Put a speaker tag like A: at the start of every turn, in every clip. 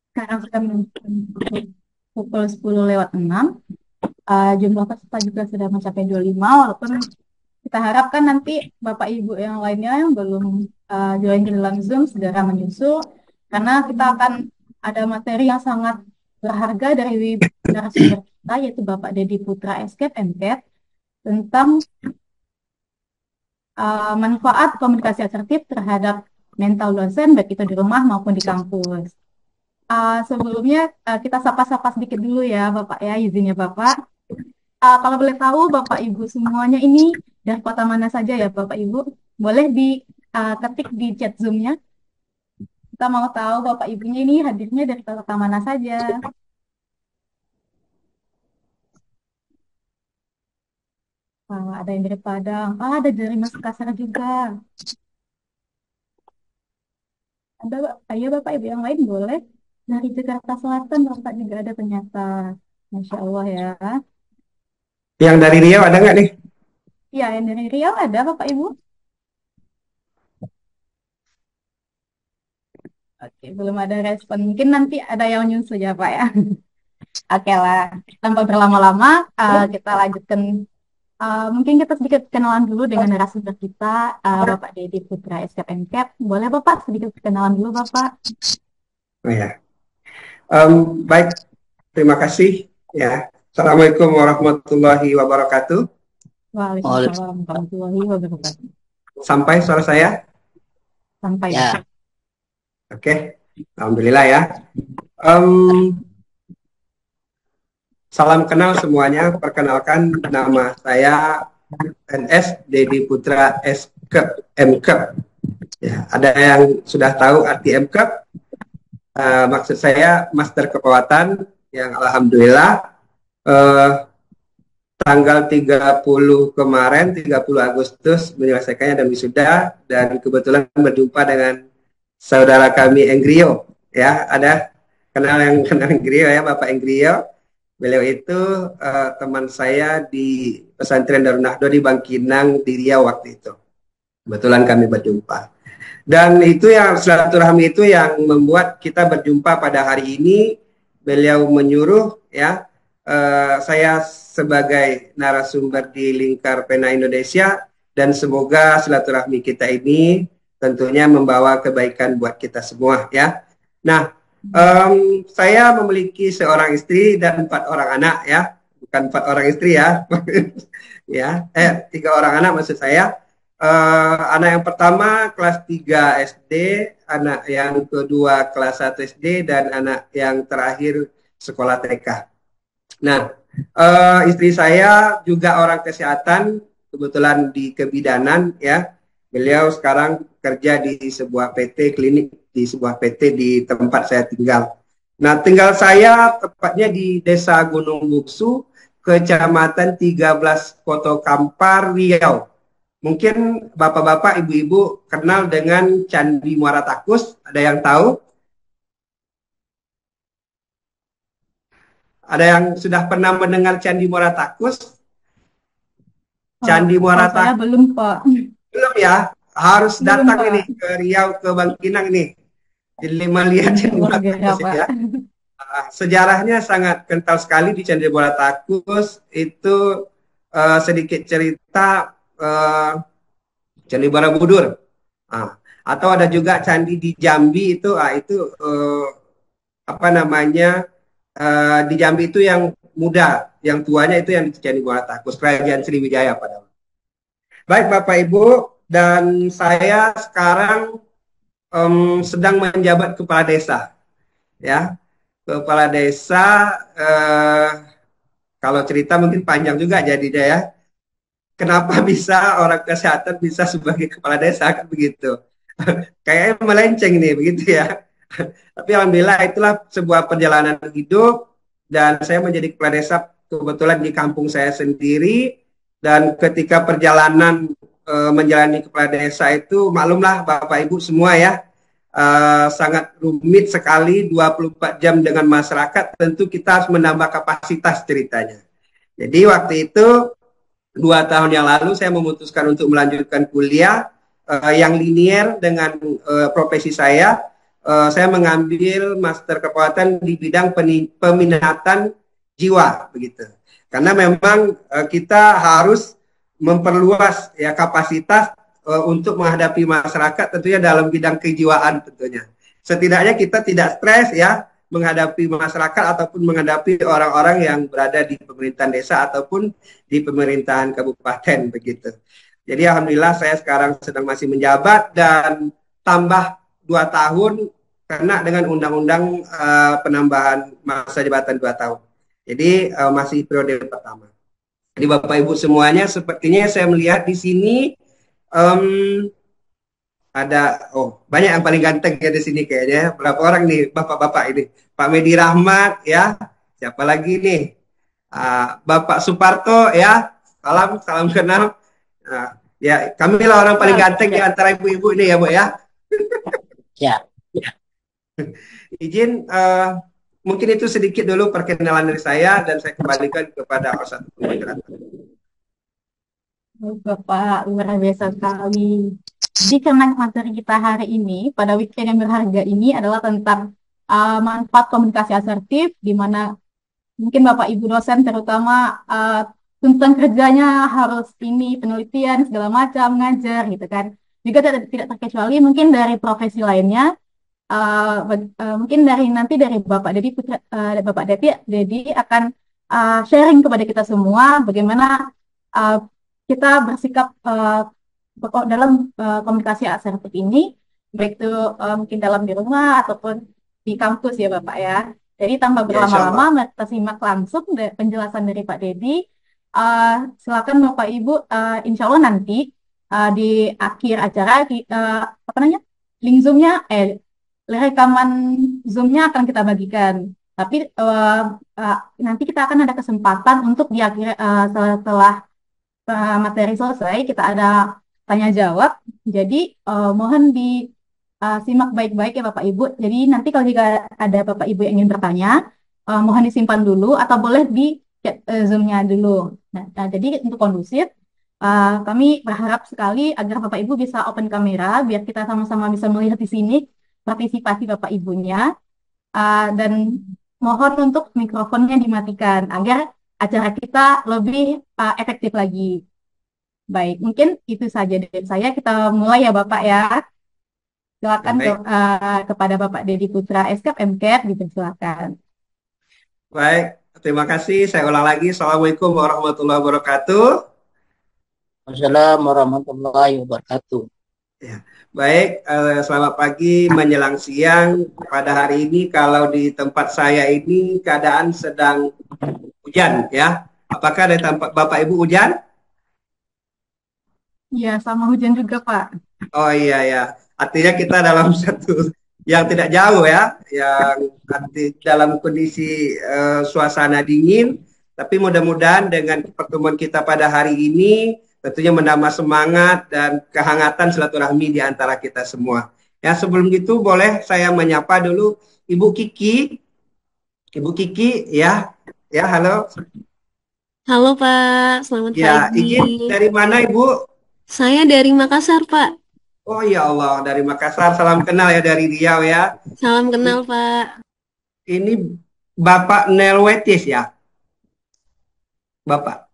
A: Sekarang sudah pukul 10:06. Jumlah peserta juga sudah mencapai 25, walaupun kita harapkan nanti Bapak Ibu yang lainnya yang belum join ke dalam Zoom segera menyusul, karena kita akan ada materi yang sangat berharga dari narasumber kita, yaitu Bapak Dedi Putra Escape MCAT, tentang manfaat komunikasi asertif terhadap mental dosen, baik itu di rumah maupun di kampus. Sebelumnya kita sapa-sapa sedikit dulu ya Bapak ya, izinnya Bapak. Kalau boleh tahu Bapak Ibu semuanya ini dari kota mana saja ya Bapak Ibu? Boleh diketik di chat Zoom-nya. Kita mau tahu Bapak Ibunya ini hadirnya dari kota mana saja. Ada yang dari Padang, ada dari Makassar juga. Ada, ayo Bapak Ibu yang lain boleh. Dari Jakarta Selatan Bapak juga ada ternyata. Masya Allah ya.
B: Yang dari Riau ada nggak nih?
A: Iya, yang dari Riau ada Bapak Ibu. Oke, belum ada respon. Mungkin nanti ada yang nyusul ya Pak ya. Oke lah, tanpa berlama-lama, kita lanjutkan. Mungkin kita sedikit kenalan dulu dengan narasumber kita, Bapak Dedi Putra SKP MCAT. Boleh Bapak sedikit kenalan dulu Bapak?
B: Oh ya. Baik, terima kasih ya. Assalamualaikum warahmatullahi wabarakatuh.
A: Waalaikumsalam warahmatullahi wabarakatuh.
B: Sampai suara saya?
A: Sampai
C: Ya.
A: Bapak.
B: Oke, alhamdulillah ya. Salam kenal semuanya. Perkenalkan, nama saya NS Dedi Putra MCAT. Ya, ada yang sudah tahu arti MCAT? Maksud saya Master Kepelautan yang alhamdulillah tanggal 30 kemarin, 30 Agustus menyelesaikannya dan wisuda, dan kebetulan berjumpa dengan saudara kami Enggrio. Ya, ada yang kenal Enggrio ya, Bapak Enggrio. Beliau itu teman saya di pesantren Darun Nahdo di Bangkinang di Riau waktu itu. Kebetulan kami berjumpa. Dan itu yang silaturahmi itu yang membuat kita berjumpa pada hari ini. Beliau menyuruh ya saya sebagai narasumber di Lingkar Pena Indonesia, dan semoga silaturahmi kita ini tentunya membawa kebaikan buat kita semua ya. Nah, saya memiliki seorang istri dan 4 orang anak ya, bukan 4 orang istri ya, ya, 3 orang anak maksud saya. Anak yang pertama kelas 3 SD, anak yang kedua kelas 1 SD, dan anak yang terakhir sekolah TK. Nah, istri saya juga orang kesehatan, kebetulan di kebidanan ya. Beliau sekarang kerja di sebuah PT klinik, di sebuah PT di tempat saya tinggal. Nah, tinggal saya tepatnya di Desa Gunung Buksu, Kecamatan 13 Koto Kampar, Riau. Mungkin bapak-bapak, ibu-ibu kenal dengan Candi Muara Takus, ada yang tahu? Ada yang sudah pernah mendengar Candi Muara Takus? Candi Muara
A: Saya
B: Takus
A: belum Pak.
B: belum ya? Harus
A: Belum
B: datang
A: Pak.
B: ini ke Riau, ke Bangkinang nih. Jadi melihat Candi Muara Takus ya. Sejarahnya sangat kental sekali di Candi Muara Takus. Itu sedikit cerita Candi Borobudur. Atau ada juga candi di Jambi itu, apa namanya, di Jambi itu yang muda, yang tuanya itu yang di Candi Muara Takus, Kerajaan Sriwijaya pada. Baik Bapak Ibu, dan saya sekarang sedang menjabat kepala desa, ya. Kepala desa, kalau cerita mungkin panjang juga jadinya ya. Kenapa bisa orang kesehatan bisa sebagai kepala desa kan begitu? Kayaknya melenceng nih begitu ya. Tapi alhamdulillah itulah sebuah perjalanan hidup, dan saya menjadi kepala desa kebetulan di kampung saya sendiri. Dan ketika perjalanan menjalani kepala desa itu, maklumlah Bapak Ibu semua ya, sangat rumit sekali, 24 jam dengan masyarakat, tentu kita harus menambah kapasitas ceritanya. Jadi waktu itu 2 tahun yang lalu saya memutuskan untuk melanjutkan kuliah yang linier dengan profesi saya. Saya mengambil master kepelatihan di bidang peminatan jiwa begitu. Karena memang kita harus memperluas ya kapasitas untuk menghadapi masyarakat tentunya dalam bidang kejiwaan tentunya. Setidaknya kita tidak stres ya menghadapi masyarakat ataupun menghadapi orang-orang yang berada di pemerintahan desa ataupun di pemerintahan kabupaten begitu. Jadi alhamdulillah saya sekarang sedang masih menjabat dan tambah 2 tahun kena dengan undang-undang penambahan masa jabatan 2 tahun. Jadi masih periode pertama. Jadi Bapak Ibu semuanya sepertinya saya melihat di sini um, ada banyak yang paling ganteng ya di sini kayaknya. Berapa orang nih bapak-bapak ini? Pak Medi Rahmat ya. Siapa lagi nih? Bapak Suparto ya. Salam salam kenal. Ya kami lah orang paling ganteng di antara ibu-ibu ini ya Bu ya.
C: Ya.
B: Izin mungkin itu sedikit dulu perkenalan dari saya dan saya kembalikan kepada Ustaz moderator.
A: Bapak, luar biasa sekali. Jadi karena materi kita hari ini, pada weekend yang berharga ini adalah tentang manfaat komunikasi asertif, di mana mungkin Bapak Ibu dosen terutama tuntutan kerjanya harus ini, penelitian, segala macam, ngajar gitu kan. Juga tidak terkecuali mungkin dari profesi lainnya, mungkin dari Bapak Dedi Bapak Dedi akan sharing kepada kita semua bagaimana uh, kita bersikap dalam komunikasi asertif ini, baik itu mungkin dalam di rumah ataupun di kampus ya Bapak ya. Jadi tanpa
B: Ya insya
A: berlama-lama,
B: Allah.
A: kita simak langsung penjelasan dari Pak Dedi. Silakan Bapak Ibu, insya Allah nanti di akhir acara, apa namanya, link Zoom-nya, rekaman Zoom-nya akan kita bagikan. Tapi uh, nanti kita akan ada kesempatan untuk di akhir setelah materi selesai kita ada tanya jawab. Jadi mohon disimak baik-baik ya Bapak Ibu. Jadi nanti kalau jika ada Bapak Ibu yang ingin bertanya, mohon disimpan dulu atau boleh di chat Zoom-nya dulu. Jadi untuk kondusif, kami berharap sekali agar Bapak Ibu bisa open kamera biar kita sama-sama bisa melihat di sini partisipasi Bapak Ibunya. Dan mohon untuk mikrofonnya dimatikan agar acara kita lebih efektif lagi. Baik, mungkin itu saja dari saya. Kita mulai ya Bapak ya. Silakan
B: Baik.
A: Kepada Bapak Dedi Putra SKP MCAT, gitu silakan.
B: Baik, terima kasih. Saya ulang lagi. Assalamualaikum warahmatullahi wabarakatuh.
C: Wassalamualaikum warahmatullahi wabarakatuh.
B: Ya. Baik, selamat pagi menjelang siang. Pada hari ini kalau di tempat saya ini keadaan sedang hujan ya. Apakah di tempat Bapak Ibu hujan?
A: Ya, sama hujan juga Pak.
B: Oh iya ya. Artinya kita dalam satu yang tidak jauh ya, yang dalam kondisi suasana dingin. Tapi mudah-mudahan dengan pertemuan kita pada hari ini tentunya menambah semangat dan kehangatan silaturahmi di antara kita semua. Ya sebelum itu boleh saya menyapa dulu Ibu Kiki. Ibu Kiki ya. Ya halo.
D: Halo Pak, selamat
B: Ya
D: pagi.
B: izin dari mana Ibu?
D: Saya dari Makassar Pak.
B: Oh ya Allah dari Makassar. Salam kenal ya dari Riau ya.
D: Salam kenal Pak.
B: Ini Bapak Nelwetis ya? Bapak.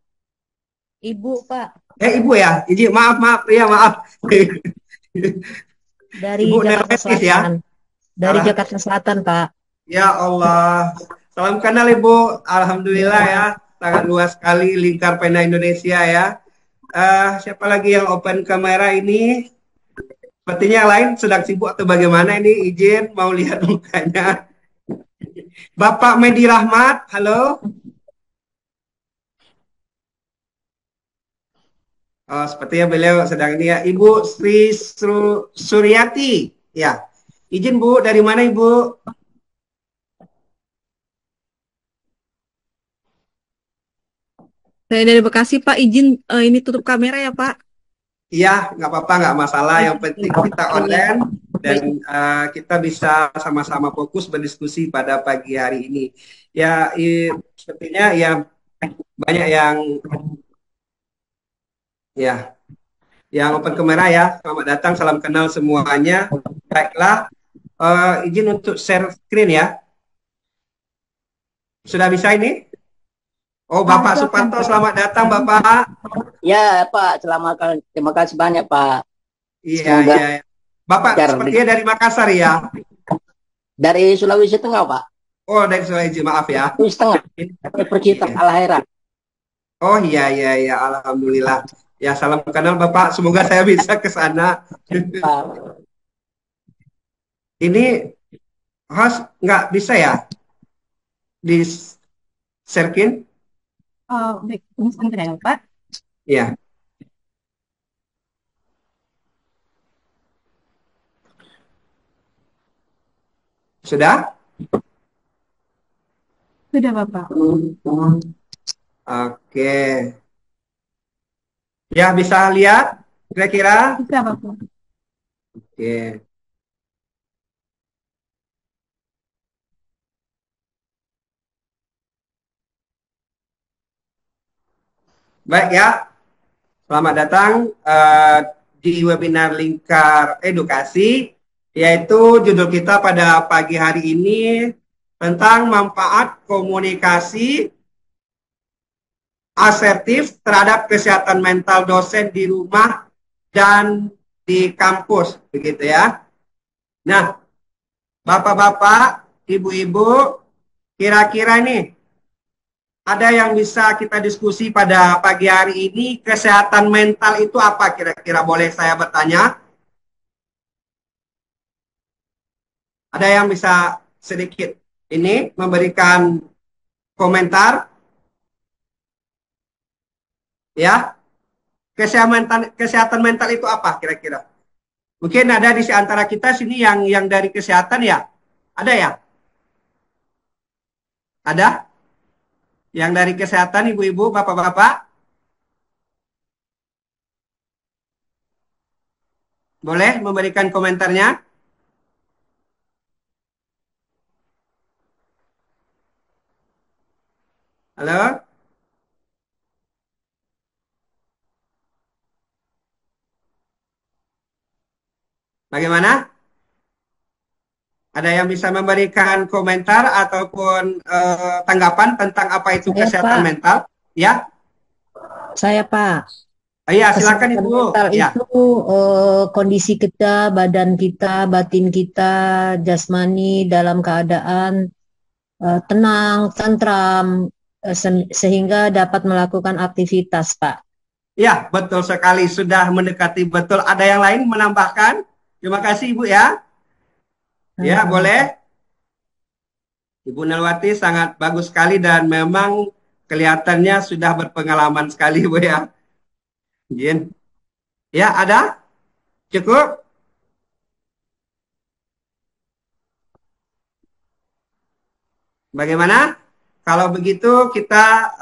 E: Ibu, Pak,
B: Ibu ya? Izin, maaf. Iya, maaf.
E: dari
B: Ibu
E: Jakarta
B: Nelwetis ya?
E: Selatan. Dari
B: Salah.
E: Jakarta Selatan, Pak.
B: Ya Allah. Salam kenal Ibu. Alhamdulillah ya. Sangat luas sekali lingkar pena Indonesia ya. Siapa lagi yang open kamera ini? Sepertinya yang lain sedang sibuk atau bagaimana ini? Izin mau lihat mukanya. Bapak Medi Rahmat, halo. Oh, sepertinya beliau sedang ini ya. Ibu Sri Suryati. Ya. Izin Bu, dari mana Ibu?
F: Saya dari Bekasi, Pak. Izin ini tutup kamera ya, Pak.
B: Iya, nggak apa-apa, nggak masalah. Yang penting kita online dan kita bisa sama-sama fokus berdiskusi pada pagi hari ini. Ya, sepertinya ya banyak yang Ya, yang open kamera ya. Selamat datang, salam kenal semuanya. Baiklah, izin untuk share screen ya. Sudah bisa ini? Oh, Bapak
A: Silakan,
B: Suparto,
A: Pak.
B: selamat datang, Bapak.
C: Ya, Pak. Terima kasih banyak, Pak.
B: Iya,
C: Semoga
B: iya. Bapak
C: lancar
B: sepertinya dari Makassar ya?
C: dari Sulawesi Tengah, Pak.
B: Oh, dari Sulawesi, maaf ya.
C: Sulawesi Tengah. Percitan
B: Iya.
C: Alahera.
B: Oh iya, iya, iya. Alhamdulillah. Ya, salam kenal Bapak. Semoga saya bisa ke sana.
C: Pak.
B: Ini host nggak bisa ya di share.
A: Baik, tunggu sebentar ya, Pak.
B: Iya, sudah?
A: Sudah, Bapak.
B: Oke. Ya, bisa lihat kira-kira?
A: Bisa, Bapak.
B: Oke. Baik ya, selamat datang di webinar Lingkar Edukasi, yaitu judul kita pada pagi hari ini tentang manfaat komunikasi asertif terhadap kesehatan mental dosen di rumah dan di kampus, begitu ya. Nah, Bapak-bapak, Ibu-ibu, kira-kira nih ada yang bisa kita diskusi pada pagi hari ini, kesehatan mental itu apa kira-kira? Boleh saya bertanya? Ada yang bisa sedikit ini memberikan komentar? Ya, kesehatan mental itu apa kira-kira? Mungkin ada di antara kita sini yang dari kesehatan ya? Ada ya? Ada? Yang dari kesehatan, ibu-ibu, bapak-bapak? Boleh memberikan komentarnya? Halo? Bagaimana? Ada yang bisa memberikan komentar ataupun tanggapan tentang apa itu
E: Saya,
B: kesehatan
E: Pak.
B: mental? Ya,
E: Saya, Pak.
B: iya silakan
E: Kesehatan
B: Ibu.
E: mental
B: Ya,
E: itu kondisi kita, badan kita, batin kita, jasmani dalam keadaan tenang, tentram, sehingga dapat melakukan aktivitas, Pak.
B: ya betul sekali sudah mendekati betul. Ada yang lain menambahkan? Terima kasih Ibu ya. Ya,
E: Sama-sama, Pak.
B: boleh. Ibu Nelwati sangat bagus sekali dan memang kelihatannya sudah berpengalaman sekali Bu ya. Izin. Ya, ada? Cukup? Bagaimana? Kalau begitu kita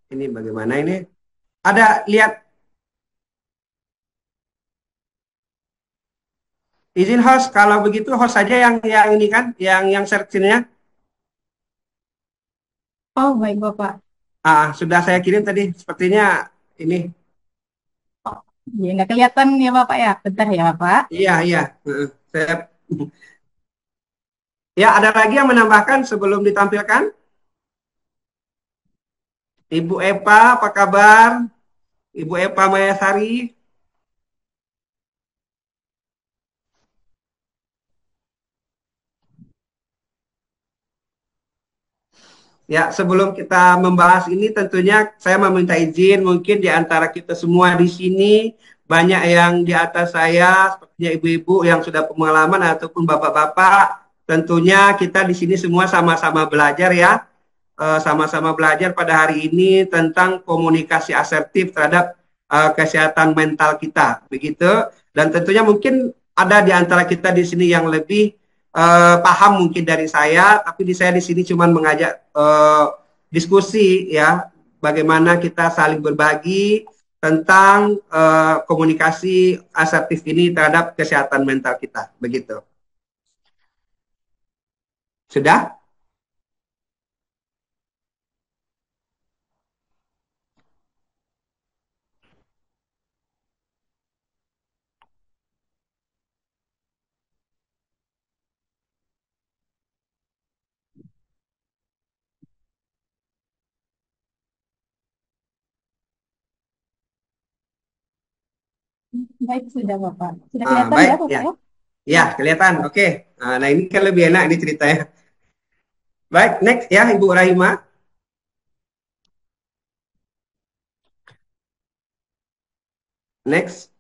B: ini bagaimana ini? Ada lihat izin host, kalau begitu host saja yang ini kan, yang search-nya.
A: Oh, baik, Bapak.
B: Sudah saya kirim tadi, sepertinya ini.
A: Oh, ya, nggak kelihatan ya, Bapak ya. Bentar ya, Bapak.
B: Iya, iya. Saya, ya, ada lagi yang menambahkan sebelum ditampilkan? Ibu Epa, apa kabar? Ibu Epa Mayasari. Ya, sebelum kita membahas ini tentunya saya meminta izin mungkin di antara kita semua di sini banyak yang di atas saya sepertinya ibu-ibu yang sudah pengalaman ataupun bapak-bapak, tentunya kita di sini semua sama-sama belajar ya. Sama-sama belajar pada hari ini tentang komunikasi asertif terhadap kesehatan mental kita, begitu. Dan tentunya mungkin ada di antara kita di sini yang lebih paham mungkin dari saya, tapi saya di sini cuma mengajak diskusi ya, bagaimana kita saling berbagi tentang komunikasi asertif ini terhadap kesehatan mental kita, begitu. Sudah?
A: Baik, sudah Bapak. Sudah kelihatan
B: Baik,
A: ya
B: ya.
A: Bapak ya?
B: Ya, kelihatan. Oke. Nah, ini kan lebih enak ini ceritanya. Baik, next ya Ibu Rahima. Next.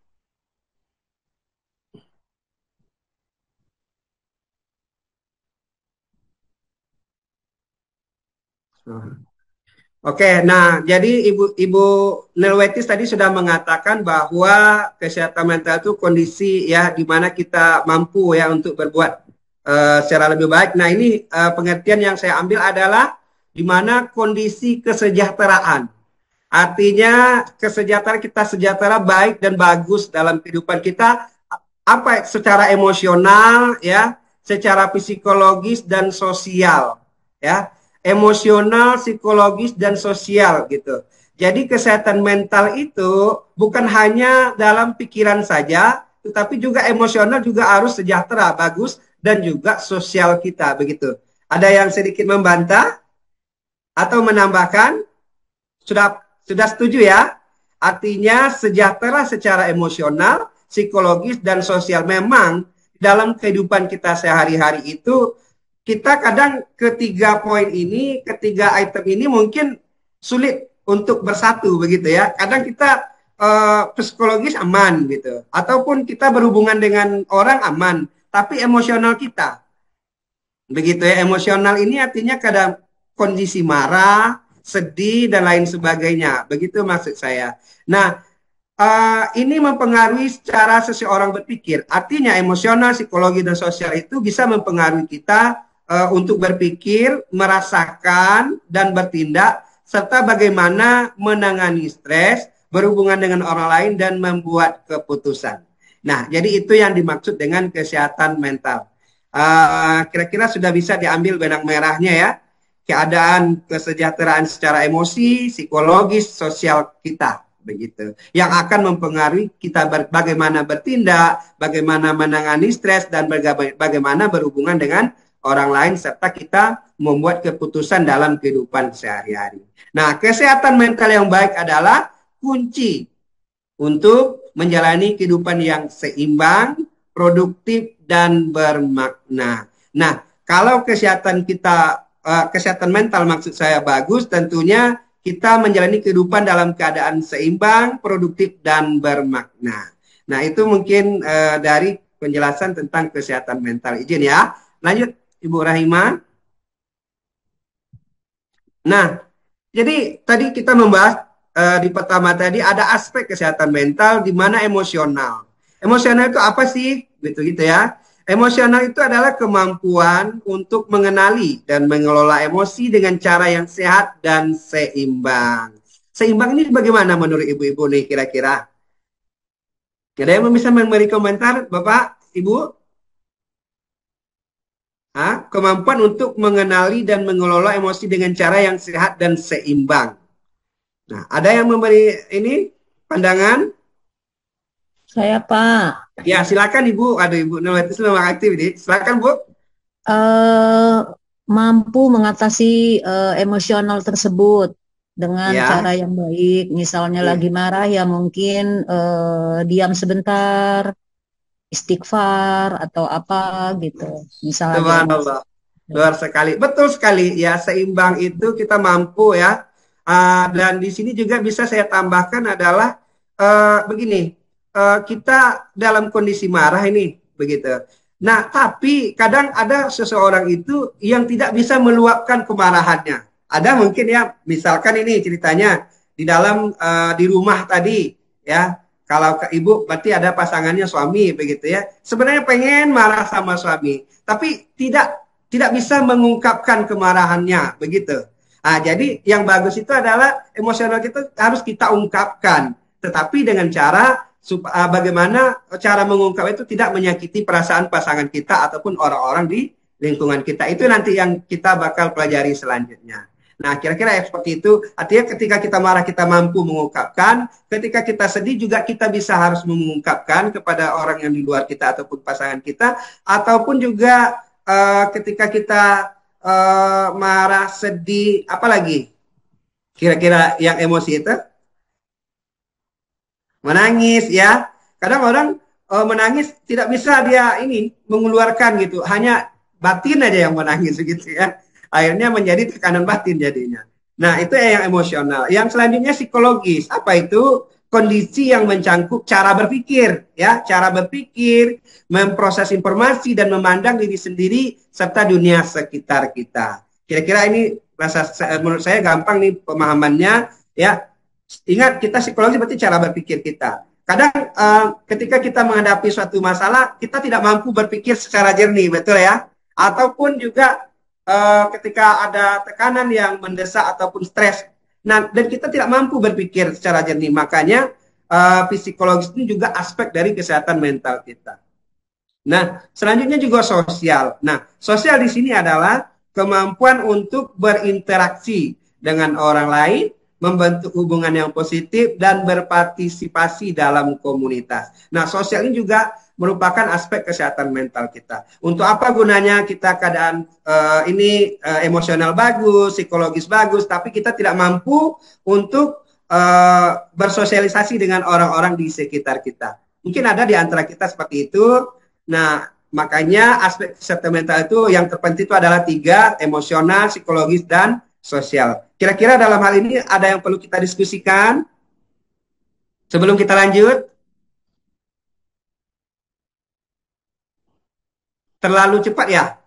B: Oke, nah jadi Ibu Nelwetis tadi sudah mengatakan bahwa kesehatan mental itu kondisi ya di mana kita mampu ya untuk berbuat secara lebih baik. Nah ini pengertian yang saya ambil adalah di mana kondisi kesejahteraan. Artinya kesejahteraan kita sejahtera baik dan bagus dalam kehidupan kita apa secara emosional ya, secara psikologis dan sosial ya, emosional, psikologis dan sosial gitu. Jadi kesehatan mental itu bukan hanya dalam pikiran saja, tetapi juga emosional juga harus sejahtera, bagus dan juga sosial kita begitu. Ada yang sedikit membantah atau menambahkan? Sudah setuju ya? Artinya sejahtera secara emosional, psikologis, dan sosial. Memang dalam kehidupan kita sehari-hari itu, kita kadang ketiga poin ini, ketiga item ini mungkin sulit untuk bersatu begitu ya. Kadang kita psikologis aman gitu. Ataupun kita berhubungan dengan orang aman, tapi emosional kita begitu ya, emosional ini artinya kadang kondisi marah, sedih dan lain sebagainya. Begitu maksud saya. Nah, ini mempengaruhi cara seseorang berpikir. Artinya emosional, psikologi dan sosial itu bisa mempengaruhi kita untuk berpikir, merasakan dan bertindak serta bagaimana menangani stres, berhubungan dengan orang lain dan membuat keputusan. Nah, jadi itu yang dimaksud dengan kesehatan mental. Kira-kira sudah bisa diambil benang merahnya ya, keadaan kesejahteraan secara emosi, psikologis, sosial kita begitu, yang akan mempengaruhi kita bagaimana bertindak, bagaimana menangani stres dan bagaimana berhubungan dengan orang lain serta kita membuat keputusan dalam kehidupan sehari-hari. Nah, kesehatan mental yang baik adalah kunci untuk menjalani kehidupan yang seimbang, produktif, dan bermakna. Nah, kalau kesehatan mental maksud saya bagus, tentunya kita menjalani kehidupan dalam keadaan seimbang, produktif, dan bermakna. Nah, itu mungkin dari penjelasan tentang kesehatan mental. Izin ya. Lanjut, Ibu Rahima. Nah, jadi tadi kita membahas di pertama tadi ada aspek kesehatan mental di mana emosional. Emosional itu apa sih? Gitu ya. Emosional itu adalah kemampuan untuk mengenali dan mengelola emosi dengan cara yang sehat dan seimbang. Seimbang ini bagaimana menurut ibu-ibu nih kira-kira? Ada yang bisa memberi komentar, Bapak, Ibu? Kemampuan untuk mengenali dan mengelola emosi dengan cara yang sehat dan seimbang. Nah, ada yang memberi ini pandangan?
E: Saya Pak,
B: Ya, silakan Ibu. Aduh, Ibu Nelwetis memang aktif nih. Silakan Bu.
E: mampu mengatasi emosional tersebut dengan
B: Ya,
E: cara yang baik. Misalnya lagi marah ya mungkin diam sebentar, istighfar atau apa gitu. Bisa lagi emosi.
B: subhanallah. Luar sekali. Betul sekali. Ya, seimbang itu kita mampu ya. Dan di sini juga bisa saya tambahkan adalah begini. Kita dalam kondisi marah ini, begitu. Nah, tapi kadang ada seseorang itu yang tidak bisa meluapkan kemarahannya. Ada mungkin ya, misalkan ini ceritanya di dalam di rumah tadi, ya. Kalau ke ibu berarti ada pasangannya suami, begitu ya. Sebenarnya pengen marah sama suami, tapi tidak bisa mengungkapkan kemarahannya, begitu. Jadi yang bagus itu adalah emosional kita harus kita ungkapkan, tetapi dengan cara bagaimana cara mengungkap itu tidak menyakiti perasaan pasangan kita ataupun orang-orang di lingkungan kita. Itu nanti yang kita bakal pelajari selanjutnya. Nah, kira-kira seperti itu. Artinya ketika kita marah kita mampu mengungkapkan, ketika kita sedih juga kita bisa harus mengungkapkan kepada orang yang di luar kita ataupun pasangan kita, ataupun juga ketika kita marah, sedih, apalagi kira-kira yang emosi itu menangis ya. Kadang orang menangis tidak bisa dia ini mengeluarkan gitu, hanya batin aja yang menangis gitu ya. Akhirnya menjadi tekanan batin jadinya. Nah, itu yang emosional. Yang selanjutnya psikologis. Apa itu? Kondisi yang mencangkup cara berpikir, ya, cara berpikir, memproses informasi dan memandang diri sendiri serta dunia sekitar kita. Kira-kira ini menurut saya gampang nih pemahamannya, ya. Ingat, kita psikologi berarti cara berpikir kita. Kadang ketika kita menghadapi suatu masalah, kita tidak mampu berpikir secara jernih, betul ya? Ataupun juga ketika ada tekanan yang mendesak ataupun stres, nah, dan kita tidak mampu berpikir secara jernih. Makanya psikologis ini juga aspek dari kesehatan mental kita. Nah, selanjutnya juga sosial. Nah, sosial di sini adalah kemampuan untuk berinteraksi dengan orang lain, membentuk hubungan yang positif, dan berpartisipasi dalam komunitas. Nah, sosial ini juga merupakan aspek kesehatan mental kita. Untuk apa gunanya kita keadaan emosional bagus, psikologis bagus, tapi kita tidak mampu untuk bersosialisasi dengan orang-orang di sekitar kita. Mungkin ada di antara kita seperti itu. Nah, makanya aspek kesehatan mental itu yang terpenting itu adalah 3, emosional, psikologis, dan sosial. Kira-kira dalam hal ini ada yang perlu kita diskusikan sebelum kita lanjut? Terlalu cepat ya?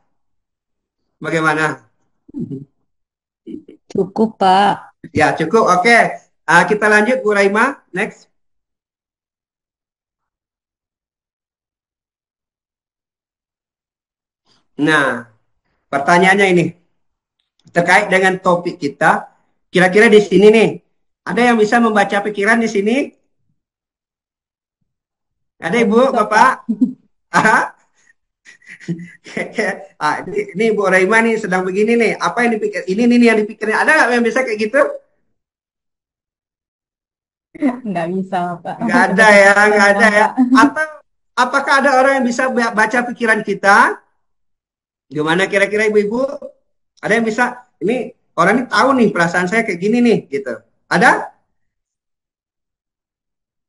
B: Bagaimana?
E: Cukup, Pak.
B: Ya, cukup. Oke. Kita lanjut, Bu Raima. Next. Nah, pertanyaannya ini terkait dengan topik kita. Kira-kira di sini nih, ada yang bisa membaca pikiran di sini? Ada Ibu, Bapak? Ini Bu Raima nih sedang begini nih. Apa yang dipikir? Ini nih yang dipikirnya. Ada nggak yang bisa kayak gitu?
A: Nggak bisa, Pak.
B: Nggak ada ya, nggak ada ya. Atau apakah ada orang yang bisa baca pikiran kita? Gimana kira-kira Ibu-Ibu? Ada yang bisa? Ini orang ini tahu nih perasaan saya kayak gini nih, gitu. Ada?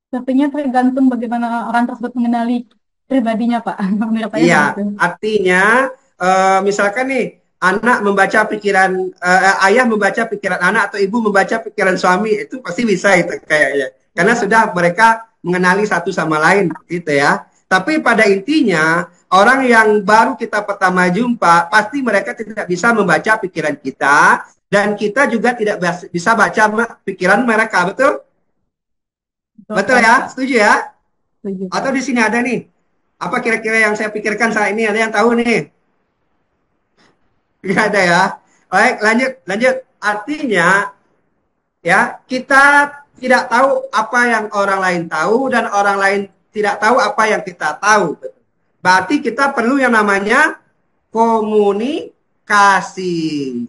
A: Sepertinya tergantung bagaimana orang tersebut mengenali pribadinya, Pak. Menurut saya
B: Iya,
A: begitu.
B: artinya misalkan nih anak membaca pikiran ayah membaca pikiran anak atau ibu membaca pikiran suami itu pasti bisa itu kayaknya. Karena sudah mereka mengenali satu sama lain gitu ya. Tapi pada intinya orang yang baru kita pertama jumpa pasti mereka tidak bisa membaca pikiran kita dan kita juga tidak bisa baca pikiran mereka, betul? Betul ya? Setuju ya?
A: Setuju, Pak.
B: Atau di sini ada nih. Apa kira-kira yang saya pikirkan saat ini? Ada yang tahu nih? Tidak ada ya. Baik, lanjut. Artinya, ya, kita tidak tahu apa yang orang lain tahu dan orang lain tidak tahu apa yang kita tahu. Berarti kita perlu yang namanya komunikasi,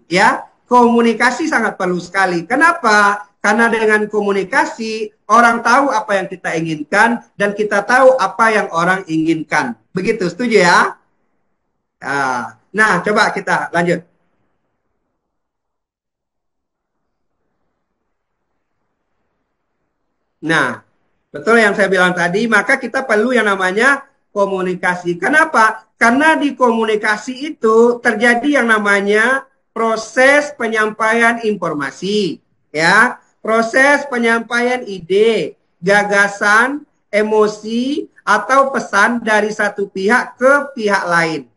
B: ya. Komunikasi sangat perlu sekali. Kenapa? Karena dengan komunikasi, orang tahu apa yang kita inginkan dan kita tahu apa yang orang inginkan. Begitu, setuju ya? Nah, coba kita lanjut. Nah, betul yang saya bilang tadi, maka kita perlu yang namanya komunikasi. Kenapa? Karena di komunikasi itu terjadi yang namanya proses penyampaian informasi, ya, proses penyampaian ide, gagasan, emosi, atau pesan dari satu pihak ke pihak lain.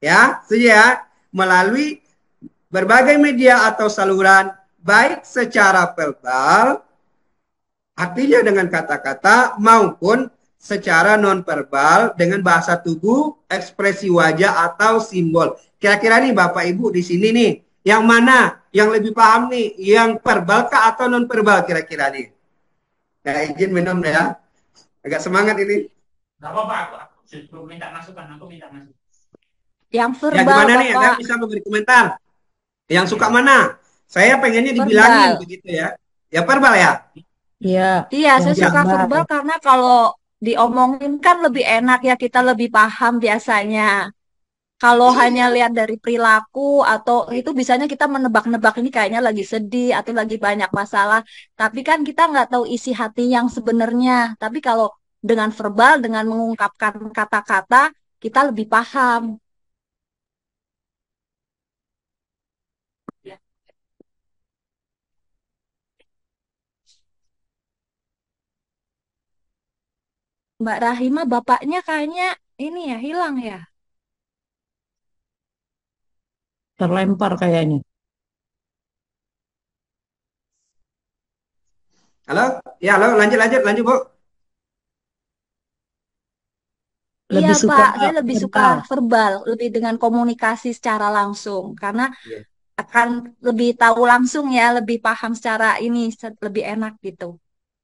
B: Ya, setuju ya? Melalui berbagai media atau saluran, baik secara verbal, artinya dengan kata-kata maupun secara nonverbal dengan bahasa tubuh, ekspresi wajah atau simbol. Kira-kira nih Bapak Ibu di sini nih, yang mana yang lebih paham nih, yang verbal kah atau nonverbal kira-kira nih? Ya, izin minum ya. Agak semangat ini.
G: Gak apa-apa, aku minta masukan, aku minta masukan.
H: Yang
B: Ya
H: verbal,
B: gimana nih,
H: Bapak.
B: Anda bisa memberi komentar? Yang suka mana? Saya pengennya dibilangin
H: Verbal.
B: begitu ya. Ya verbal ya?
E: Iya,
H: Iya, saya
E: yang
H: suka
E: verbal.
H: verbal karena kalau diomongin kan lebih enak ya, kita lebih paham biasanya. Kalau hanya lihat dari perilaku atau itu bisanya kita menebak-nebak ini kayaknya lagi sedih atau lagi banyak masalah. Tapi kan kita nggak tahu isi hati yang sebenarnya. Tapi kalau dengan verbal, dengan mengungkapkan kata-kata, kita lebih paham. Mbak Rahima, bapaknya kayaknya ini ya, hilang ya.
E: Terlempar kayaknya.
B: Halo? Ya, halo, lanjut, Bu.
H: Iya
E: Lebih suka
H: Pak, saya lebih suka
E: verbal.
H: verbal, lebih dengan komunikasi secara langsung, karena
B: Iya.
H: akan lebih tahu langsung ya, lebih paham secara ini, lebih enak gitu.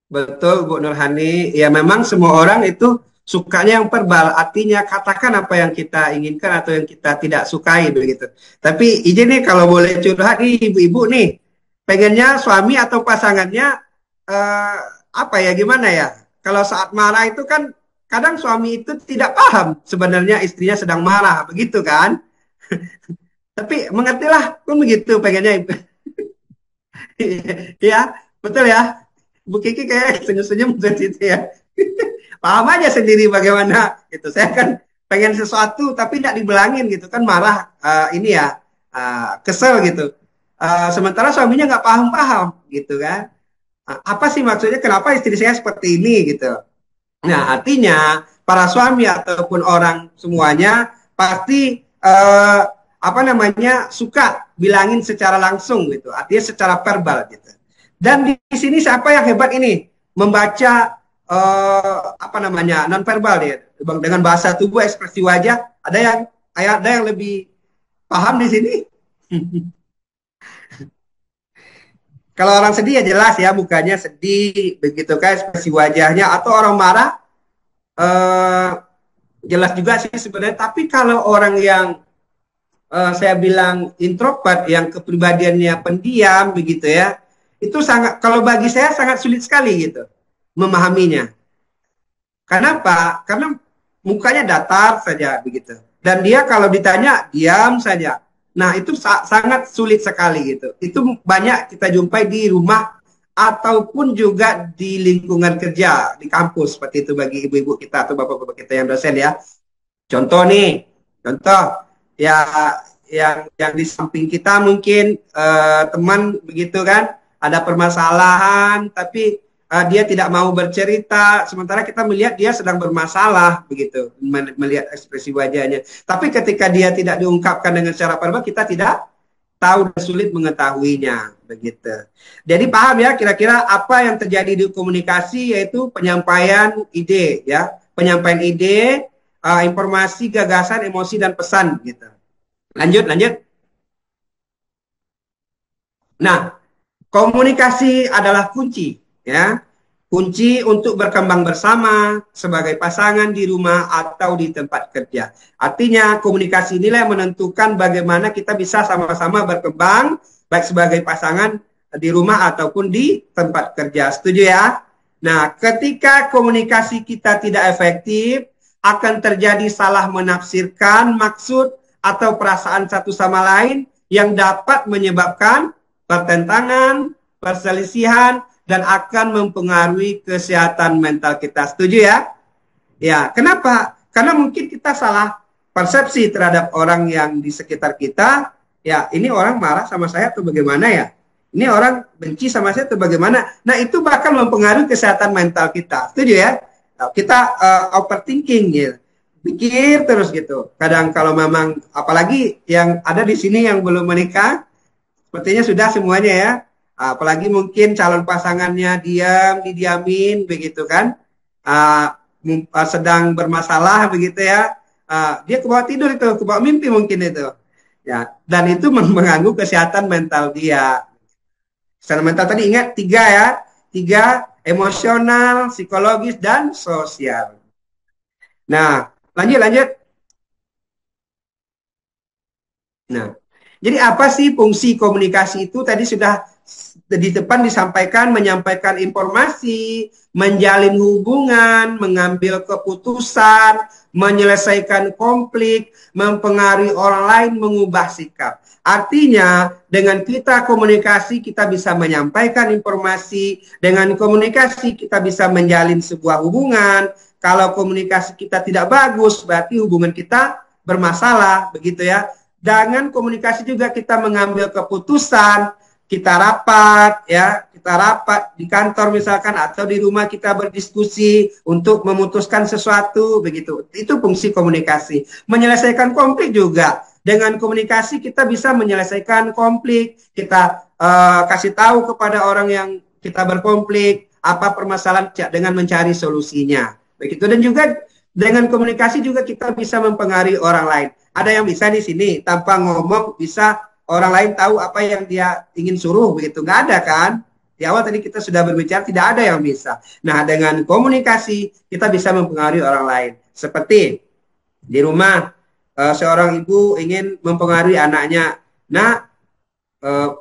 B: Betul, Bu Nurhani. Ya, memang semua orang itu sukanya yang verbal, artinya katakan apa yang kita inginkan atau yang kita tidak sukai begitu. Tapi izin nih kalau boleh curhat nih ibu-ibu nih, pengennya suami atau pasangannya eh, apa ya gimana ya? Kalau saat marah itu kan kadang suami itu tidak paham sebenarnya istrinya sedang marah, begitu kan? Tapi mengertilah, pun begitu pengennya. Ya, betul ya. Bu Kiki kayak senyum-senyum dari situ ya. Paham aja sendiri bagaimana itu. Saya kan pengen sesuatu tapi tidak dibilangin gitu kan marah ini ya kesel gitu. Sementara suaminya nggak paham-paham gitu kan. Apa sih maksudnya kenapa istri saya seperti ini gitu. Nah artinya para suami ataupun orang semuanya pasti apa namanya suka bilangin secara langsung gitu. Artinya secara verbal gitu. Dan di sini siapa yang hebat ini membaca apa namanya nonverbal ya dengan bahasa tubuh ekspresi wajah ada yang lebih paham di sini. Kalau orang sedih ya jelas ya mukanya sedih begitu kan ekspresi wajahnya atau orang marah eh, jelas juga sih sebenarnya. Tapi kalau orang yang saya bilang introvert yang kepribadiannya pendiam begitu ya itu sangat kalau bagi saya sangat sulit sekali gitu memahaminya. Kenapa? Karena mukanya datar saja begitu. Dan dia kalau ditanya diam saja. Nah, itu sangat sulit sekali gitu. Itu banyak kita jumpai di rumah ataupun juga di lingkungan kerja, di kampus seperti itu bagi ibu-ibu kita atau bapak-bapak kita yang dosen ya. Contoh nih, contoh ya yang di samping kita mungkin teman begitu kan, ada permasalahan tapi dia tidak mau bercerita, sementara kita melihat dia sedang bermasalah begitu, melihat ekspresi wajahnya. Tapi ketika dia tidak diungkapkan dengan secara verbal, kita tidak tahu dan sulit mengetahuinya begitu. Jadi paham ya kira-kira apa yang terjadi di komunikasi yaitu penyampaian ide ya, penyampaian ide, informasi, gagasan, emosi dan pesan gitu. Lanjut, lanjut. Nah, komunikasi adalah kunci ya. Kunci untuk berkembang bersama sebagai pasangan di rumah atau di tempat kerja. Artinya komunikasi inilah yang menentukan bagaimana kita bisa sama-sama berkembang baik sebagai pasangan di rumah ataupun di tempat kerja. Setuju ya? Nah, ketika komunikasi kita tidak efektif, akan terjadi salah menafsirkan maksud atau perasaan satu sama lain yang dapat menyebabkan pertentangan, perselisihan, dan akan mempengaruhi kesehatan mental kita. Setuju ya? Ya, kenapa? Karena mungkin kita salah persepsi terhadap orang yang di sekitar kita. Ya, ini orang marah sama saya atau bagaimana ya? Ini orang benci sama saya atau bagaimana? Nah, itu bakal mempengaruhi kesehatan mental kita. Setuju ya? Kita overthinking gitu. Pikir terus gitu. Kadang kalau memang, apalagi yang ada di sini yang belum menikah, sepertinya sudah semuanya ya. Apalagi mungkin calon pasangannya didiamin begitu kan. Sedang bermasalah begitu ya. Dia kebawa tidur itu, kebawa mimpi mungkin itu. Ya, dan itu mengganggu kesehatan mental dia. Kesehatan mental tadi ingat 3 ya. 3 emosional, psikologis dan sosial. Nah, lanjut. Nah, jadi apa sih fungsi komunikasi itu? Tadi sudah di depan disampaikan, menyampaikan informasi, menjalin hubungan, mengambil keputusan, menyelesaikan konflik, mempengaruhi orang lain, mengubah sikap. Artinya, dengan kita komunikasi, kita bisa menyampaikan informasi. Dengan komunikasi, kita bisa menjalin sebuah hubungan. Kalau komunikasi kita tidak bagus, berarti hubungan kita bermasalah, begitu ya. Dengan komunikasi juga kita mengambil keputusan, kita rapat, ya, kita rapat di kantor misalkan, atau di rumah kita berdiskusi untuk memutuskan sesuatu, begitu. Itu fungsi komunikasi. Menyelesaikan konflik juga. Dengan komunikasi kita bisa menyelesaikan konflik. Kita kasih tahu kepada orang yang kita berkonflik apa permasalahan dengan mencari solusinya. Begitu. Dan juga dengan komunikasi juga kita bisa mempengaruhi orang lain. Ada yang bisa di sini tanpa ngomong bisa orang lain tahu apa yang dia ingin suruh, begitu. Nggak ada kan? Di awal tadi kita sudah berbicara tidak ada yang bisa. Nah, dengan komunikasi kita bisa mempengaruhi orang lain. Seperti di rumah seorang ibu ingin mempengaruhi anaknya. Nah,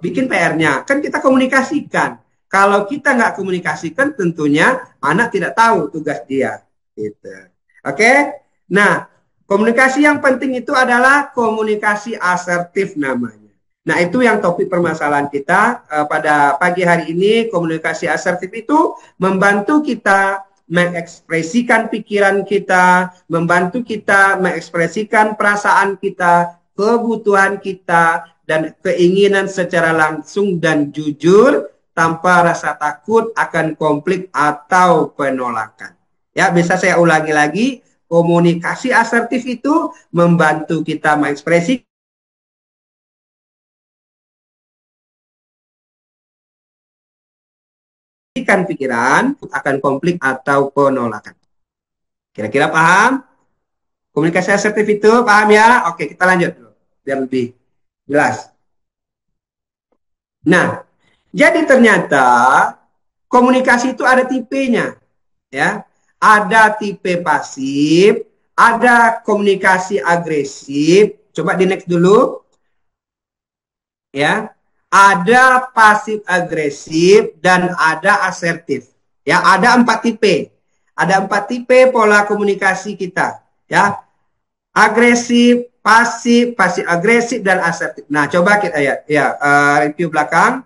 B: bikin PR-nya. Kan kita komunikasikan. Kalau kita nggak komunikasikan, tentunya anak tidak tahu tugas dia. Gitu. Oke? Nah, komunikasi yang penting itu adalah komunikasi asertif namanya. Nah, itu yang topik permasalahan kita pada pagi hari ini. Komunikasi asertif itu membantu kita mengekspresikan pikiran kita, membantu kita mengekspresikan perasaan kita, kebutuhan kita, dan keinginan secara langsung dan jujur tanpa rasa takut akan konflik atau penolakan. Ya, bisa saya ulangi lagi, komunikasi asertif itu membantu kita mengekspresikan pikiran akan konflik atau penolakan. Kira-kira paham? Komunikasi asertif itu paham ya? Oke, kita lanjut dulu biar lebih jelas. Nah, jadi ternyata komunikasi itu ada tipenya, ya. Ada tipe pasif, ada komunikasi agresif. Coba di next dulu, ya. Ada pasif agresif dan ada asertif. Ya, ada 4 tipe. Ada 4 tipe pola komunikasi kita, ya. Agresif, pasif, pasif agresif dan asertif. Nah, coba kita review belakang.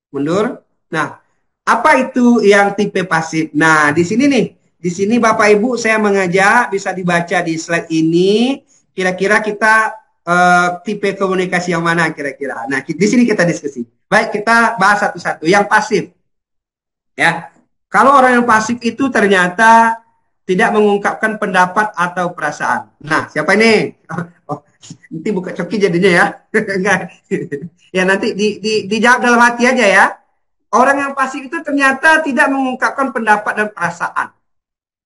B: Mundur. Nah, apa itu yang tipe pasif? Nah, di sini nih. Di sini Bapak Ibu saya mengajak, bisa dibaca di slide ini. Kira-kira kita tipe komunikasi yang mana kira-kira? Nah, di sini kita diskusi. Baik, kita bahas satu-satu. Yang pasif, ya. Kalau orang yang pasif itu ternyata tidak mengungkapkan pendapat atau perasaan. Nah, siapa ini? Oh, nanti buka coki jadinya ya. Enggak. Ya, nanti dijawab dalam hati aja ya. Orang yang pasif itu ternyata tidak mengungkapkan pendapat dan perasaan.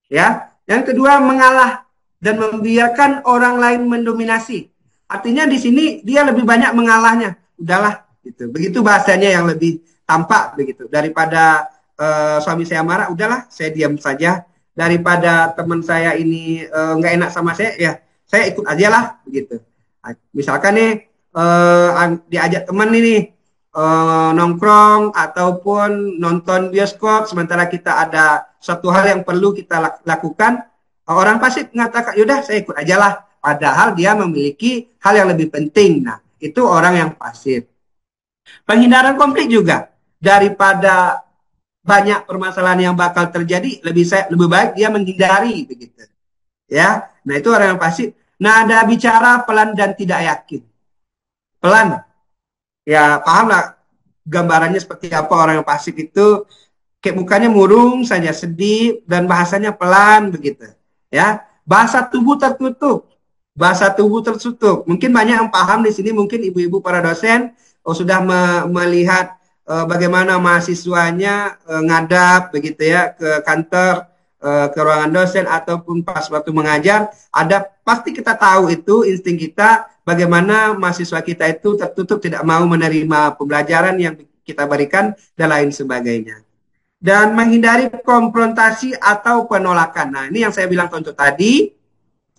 B: Ya. Yang kedua, mengalah dan membiarkan orang lain mendominasi. Artinya di sini dia lebih banyak mengalahnya. Udahlah, gitu. Begitu bahasanya yang lebih tampak begitu. Daripada suami saya marah, udahlah, saya diam saja. Daripada teman saya ini nggak enak sama saya, ya saya ikut aja lah, begitu. Misalkan nih diajak teman ini nongkrong ataupun nonton bioskop, sementara kita ada suatu hal yang perlu kita lakukan, orang pasif mengatakan, yaudah saya ikut aja lah. Padahal dia memiliki hal yang lebih penting. Nah, itu orang yang pasif. Penghindaran konflik juga. Daripada banyak permasalahan yang bakal terjadi, lebih baik dia menghindari, begitu. Ya, nah itu orang yang pasif. Nah, ada bicara pelan dan tidak yakin. Pelan. Ya, paham lah gambarannya seperti apa orang yang pasif itu. Kayak mukanya murung saja, sedih, dan bahasanya pelan, begitu. Ya, bahasa tubuh tertutup. Bahasa tubuh tertutup. Mungkin banyak yang paham di sini, mungkin ibu-ibu para dosen sudah melihat bagaimana mahasiswanya ngadap begitu ya ke kantor, ke ruangan dosen ataupun pas waktu mengajar. Ada pasti kita tahu itu insting kita bagaimana mahasiswa kita itu tertutup, tidak mau menerima pembelajaran yang kita berikan dan lain sebagainya. Dan menghindari konfrontasi atau penolakan. Nah, ini yang saya bilang contoh tadi.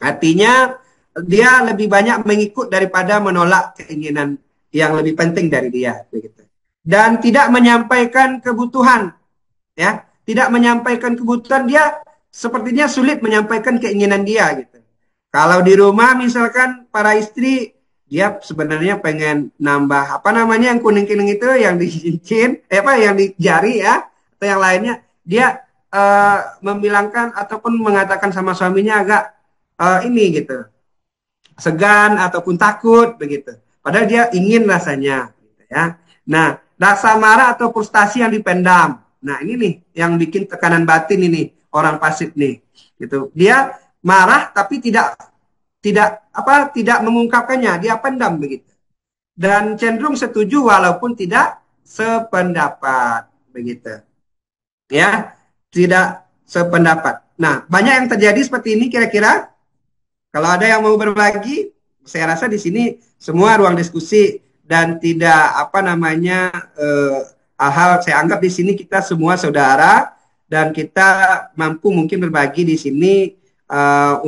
B: Artinya dia lebih banyak mengikut daripada menolak keinginan yang lebih penting dari dia, begitu. dan tidak menyampaikan kebutuhan, ya, tidak menyampaikan kebutuhan, dia sepertinya sulit menyampaikan keinginan dia gitu. Kalau di rumah misalkan para istri, dia sebenarnya pengen nambah apa namanya yang kuning-kuning itu, yang di cincin, apa yang di jari ya, atau yang lainnya, dia membilangkan ataupun mengatakan sama suaminya agak ini gitu, segan ataupun takut begitu. Padahal dia ingin rasanya, gitu ya. Nah, rasa marah atau frustasi yang dipendam. Nah, ini nih yang bikin tekanan batin ini orang pasif nih, gitu. Dia marah tapi tidak mengungkapkannya, dia pendam begitu. Dan cenderung setuju walaupun tidak sependapat begitu. Ya, tidak sependapat. Nah, banyak yang terjadi seperti ini kira-kira. Kalau ada yang mau berbagi, saya rasa di sini semua ruang diskusi dan tidak apa namanya hal-hal, saya anggap di sini kita semua saudara dan kita mampu mungkin berbagi di sini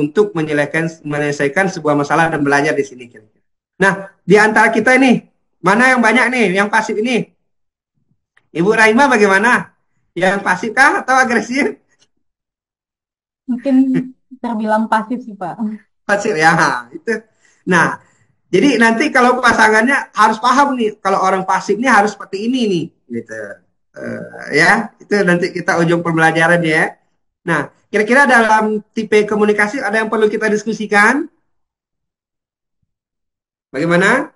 B: untuk menyelesaikan sebuah masalah dan belajar di sini. Nah, di antara kita ini, mana yang banyak nih, yang pasif ini? Ibu Raima bagaimana? Yang pasif kah atau agresif?
A: Mungkin terbilang pasif sih, Pak.
B: Pasif ya, itu. Nah, jadi nanti kalau pasangannya harus paham nih, kalau orang pasif ini harus seperti ini nih, gitu. Ya, itu nanti kita ujung pembelajaran ya. Nah, kira-kira dalam tipe komunikasi ada yang perlu kita diskusikan? Bagaimana?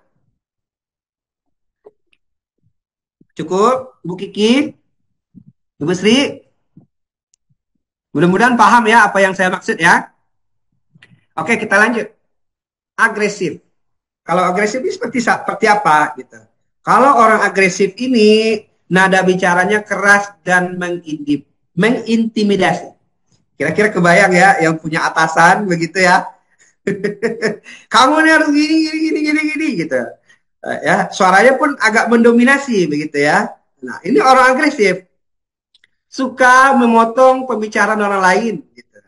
B: Cukup, Bu Kiki, Ibu Sri? Mudah-mudahan paham ya apa yang saya maksud ya. Oke, kita lanjut. Agresif. Kalau agresif ini seperti apa gitu. Kalau orang agresif ini nada bicaranya keras dan mengintimidasi. Kira-kira kebayang ya yang punya atasan begitu ya. Kamu nih harus gini gitu. Ya, suaranya pun agak mendominasi begitu ya. Nah, ini orang agresif. Suka memotong pembicaraan orang lain gitu.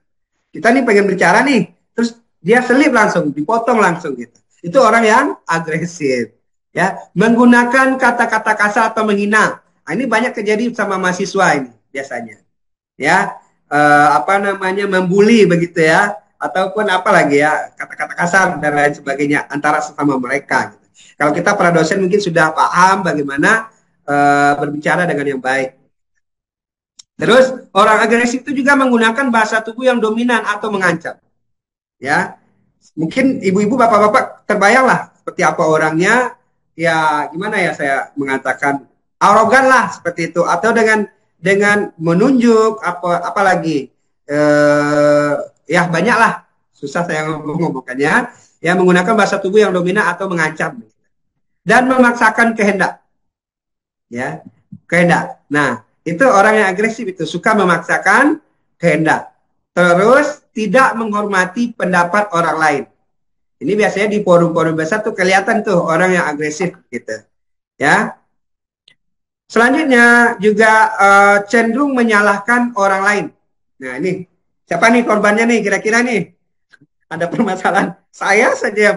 B: Kita nih pengen bicara nih, terus dia selip langsung, dipotong langsung gitu. Itu orang yang agresif. Ya, menggunakan kata-kata kasar atau menghina. Nah, ini banyak terjadi sama mahasiswa ini biasanya. Ya, apa namanya, membuli begitu ya, ataupun apa lagi ya, kata-kata kasar dan lain sebagainya antara sesama mereka. Gitu. Kalau kita para dosen mungkin sudah paham bagaimana berbicara dengan yang baik. Terus orang agresif itu juga menggunakan bahasa tubuh yang dominan atau mengancam. Ya, mungkin ibu-ibu, bapak-bapak terbayang lah seperti apa orangnya. Ya, gimana ya saya mengatakan, arogan lah seperti itu, atau dengan menunjuk apalagi ya banyak lah, susah saya ngomongkannya. Ya, menggunakan bahasa tubuh yang dominan atau mengancam dan memaksakan kehendak. Ya, kehendak. Nah, itu orang yang agresif itu suka memaksakan kehendak. Terus tidak menghormati pendapat orang lain. Ini biasanya di forum-forum besar tuh kelihatan tuh orang yang agresif gitu. Ya. Selanjutnya juga cenderung menyalahkan orang lain. Nah, ini siapa nih korbannya nih kira-kira nih? Ada permasalahan, saya saja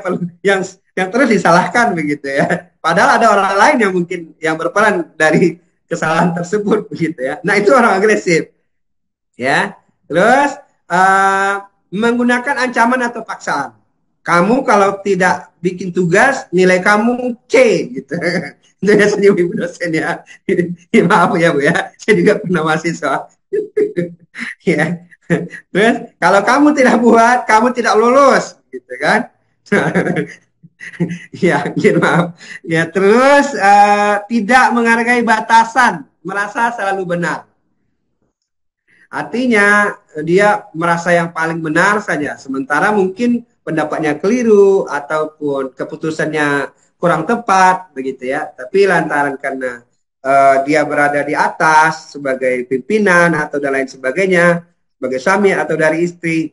B: yang terus disalahkan begitu ya. Padahal ada orang lain yang mungkin yang berperan dari kesalahan tersebut begitu ya. Nah, itu orang agresif. Ya. Terus menggunakan ancaman atau paksaan. Kamu kalau tidak bikin tugas, nilai kamu C gitu. Itu biasanya ibu dosen ya. Maaf ya Bu ya, saya juga pernah mahasiswa. Ya. Terus kalau kamu tidak buat, kamu tidak lulus, gitu kan? Ya, maaf. Ya, terus tidak menghargai batasan, merasa selalu benar. Artinya dia merasa yang paling benar saja, sementara mungkin pendapatnya keliru ataupun keputusannya kurang tepat begitu ya. Tapi lantaran karena dia berada di atas sebagai pimpinan atau dan lain sebagainya, sebagai suami atau dari istri,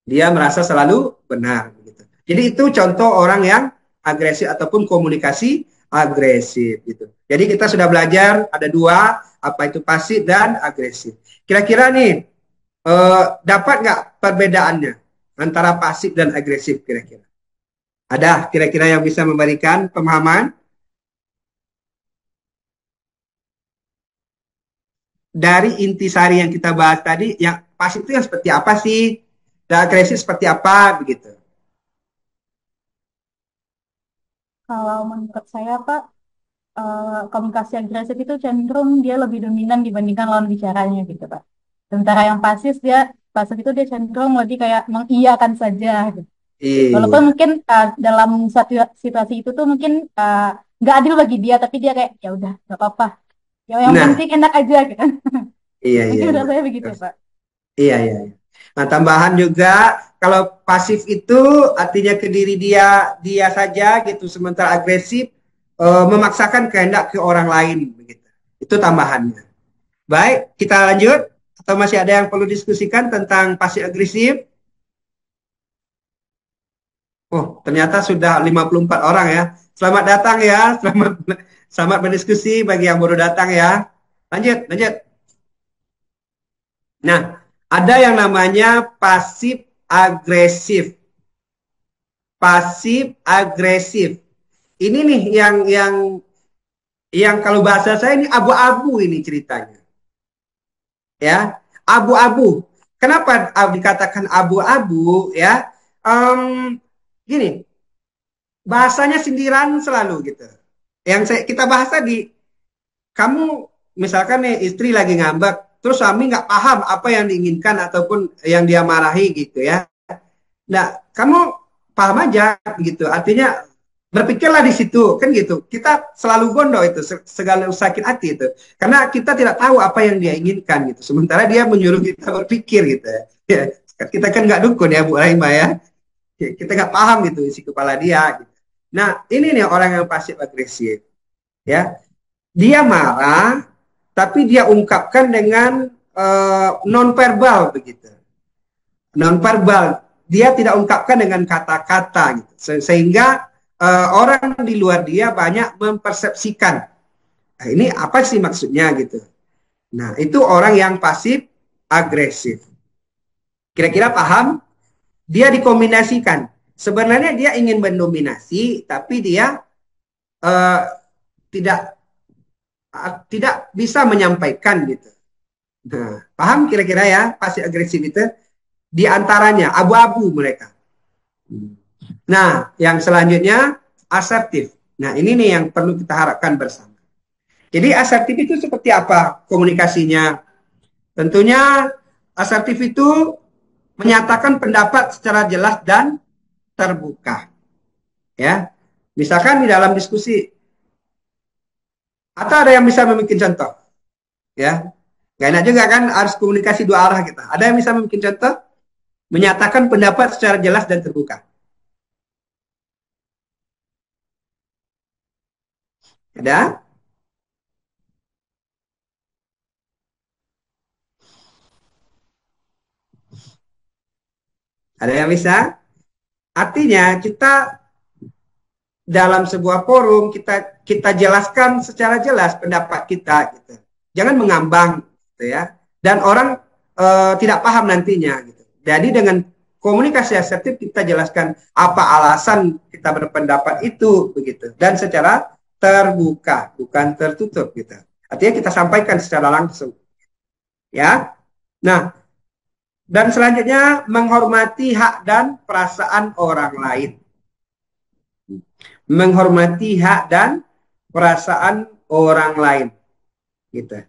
B: dia merasa selalu benar begitu. Jadi itu contoh orang yang agresif ataupun komunikasi agresif gitu. Jadi kita sudah belajar ada dua, apa itu pasif dan agresif. Kira-kira nih dapat nggak perbedaannya antara pasif dan agresif kira-kira? Ada kira-kira yang bisa memberikan pemahaman? dari intisari yang kita bahas tadi, yang pasif itu yang seperti apa sih? Dan agresif seperti apa begitu?
A: Kalau menurut saya, Pak, komunikasi agresif itu cenderung dia lebih dominan dibandingkan lawan bicaranya gitu, Pak. Sementara yang pasif itu dia cenderung lebih kayak mengiyakan saja gitu. Walaupun
B: Iya.
A: mungkin dalam satu situasi itu tuh mungkin nggak adil bagi dia, tapi dia kayak ya udah nggak apa-apa. Ya yang
B: Nah,
A: penting enak aja gitu.
B: iya,
A: Mungkin
B: iya,
A: menurut
B: iya.
A: saya begitu, Pak.
B: Iya, iya, iya. Nah, tambahan juga, kalau pasif itu artinya ke diri dia saja gitu, sementara agresif memaksakan kehendak ke orang lain begitu. Itu tambahannya. Baik, kita lanjut atau masih ada yang perlu diskusikan tentang pasif agresif? Oh, ternyata sudah 54 orang ya. Selamat datang ya, selamat berdiskusi bagi yang baru datang ya. Lanjut, lanjut. Nah, ada yang namanya pasif agresif. Pasif agresif. Ini nih yang kalau bahasa saya ini abu-abu ini ceritanya. Ya, abu-abu. Kenapa dikatakan abu-abu ya? Gini, bahasanya sindiran selalu gitu. Yang kita bahas tadi, kamu misalkan nih istri lagi ngambek, terus suami nggak paham apa yang diinginkan ataupun yang dia marahi gitu ya. Nah, kamu paham aja gitu. Artinya berpikirlah di situ kan gitu. Kita selalu gondok itu segala sakit hati itu. Karena kita tidak tahu apa yang dia inginkan gitu. Sementara dia menyuruh kita berpikir gitu ya. Ya, kita kan nggak dukun ya Bu Rahima ya. Kita nggak paham gitu isi kepala dia gitu. Nah, ini nih orang yang pasif agresif ya. Dia marah tapi dia ungkapkan dengan non verbal begitu. Non verbal, dia tidak ungkapkan dengan kata-kata gitu. Sehingga orang di luar dia banyak mempersepsikan, nah, ini apa sih maksudnya gitu. Nah, itu orang yang pasif agresif. Kira-kira paham? Dia dikombinasikan. Sebenarnya dia ingin mendominasi, tapi dia uh, tidak tidak bisa menyampaikan gitu. Nah, paham kira-kira ya pasif agresif itu? Di antaranya abu-abu mereka. Nah, yang selanjutnya asertif. Nah, ini nih yang perlu kita harapkan bersama. Jadi asertif itu seperti apa komunikasinya? Tentunya asertif itu menyatakan pendapat secara jelas dan terbuka. Ya. Misalkan di dalam diskusi, atau ada yang bisa membuat contoh? Ya. Gak enak juga kan harus komunikasi dua arah kita. Ada yang bisa membuat contoh? Menyatakan pendapat secara jelas dan terbuka. Ada? Ada yang bisa? Artinya kita dalam sebuah forum kita jelaskan secara jelas pendapat kita gitu. Jangan mengambang gitu ya. Dan orang tidak paham nantinya gitu. Jadi dengan komunikasi asertif kita jelaskan apa alasan kita berpendapat itu begitu dan secara terbuka, bukan tertutup gitu. Artinya kita sampaikan secara langsung. Ya. Nah, dan selanjutnya menghormati hak dan perasaan orang lain. Menghormati hak dan perasaan orang lain. Gitu.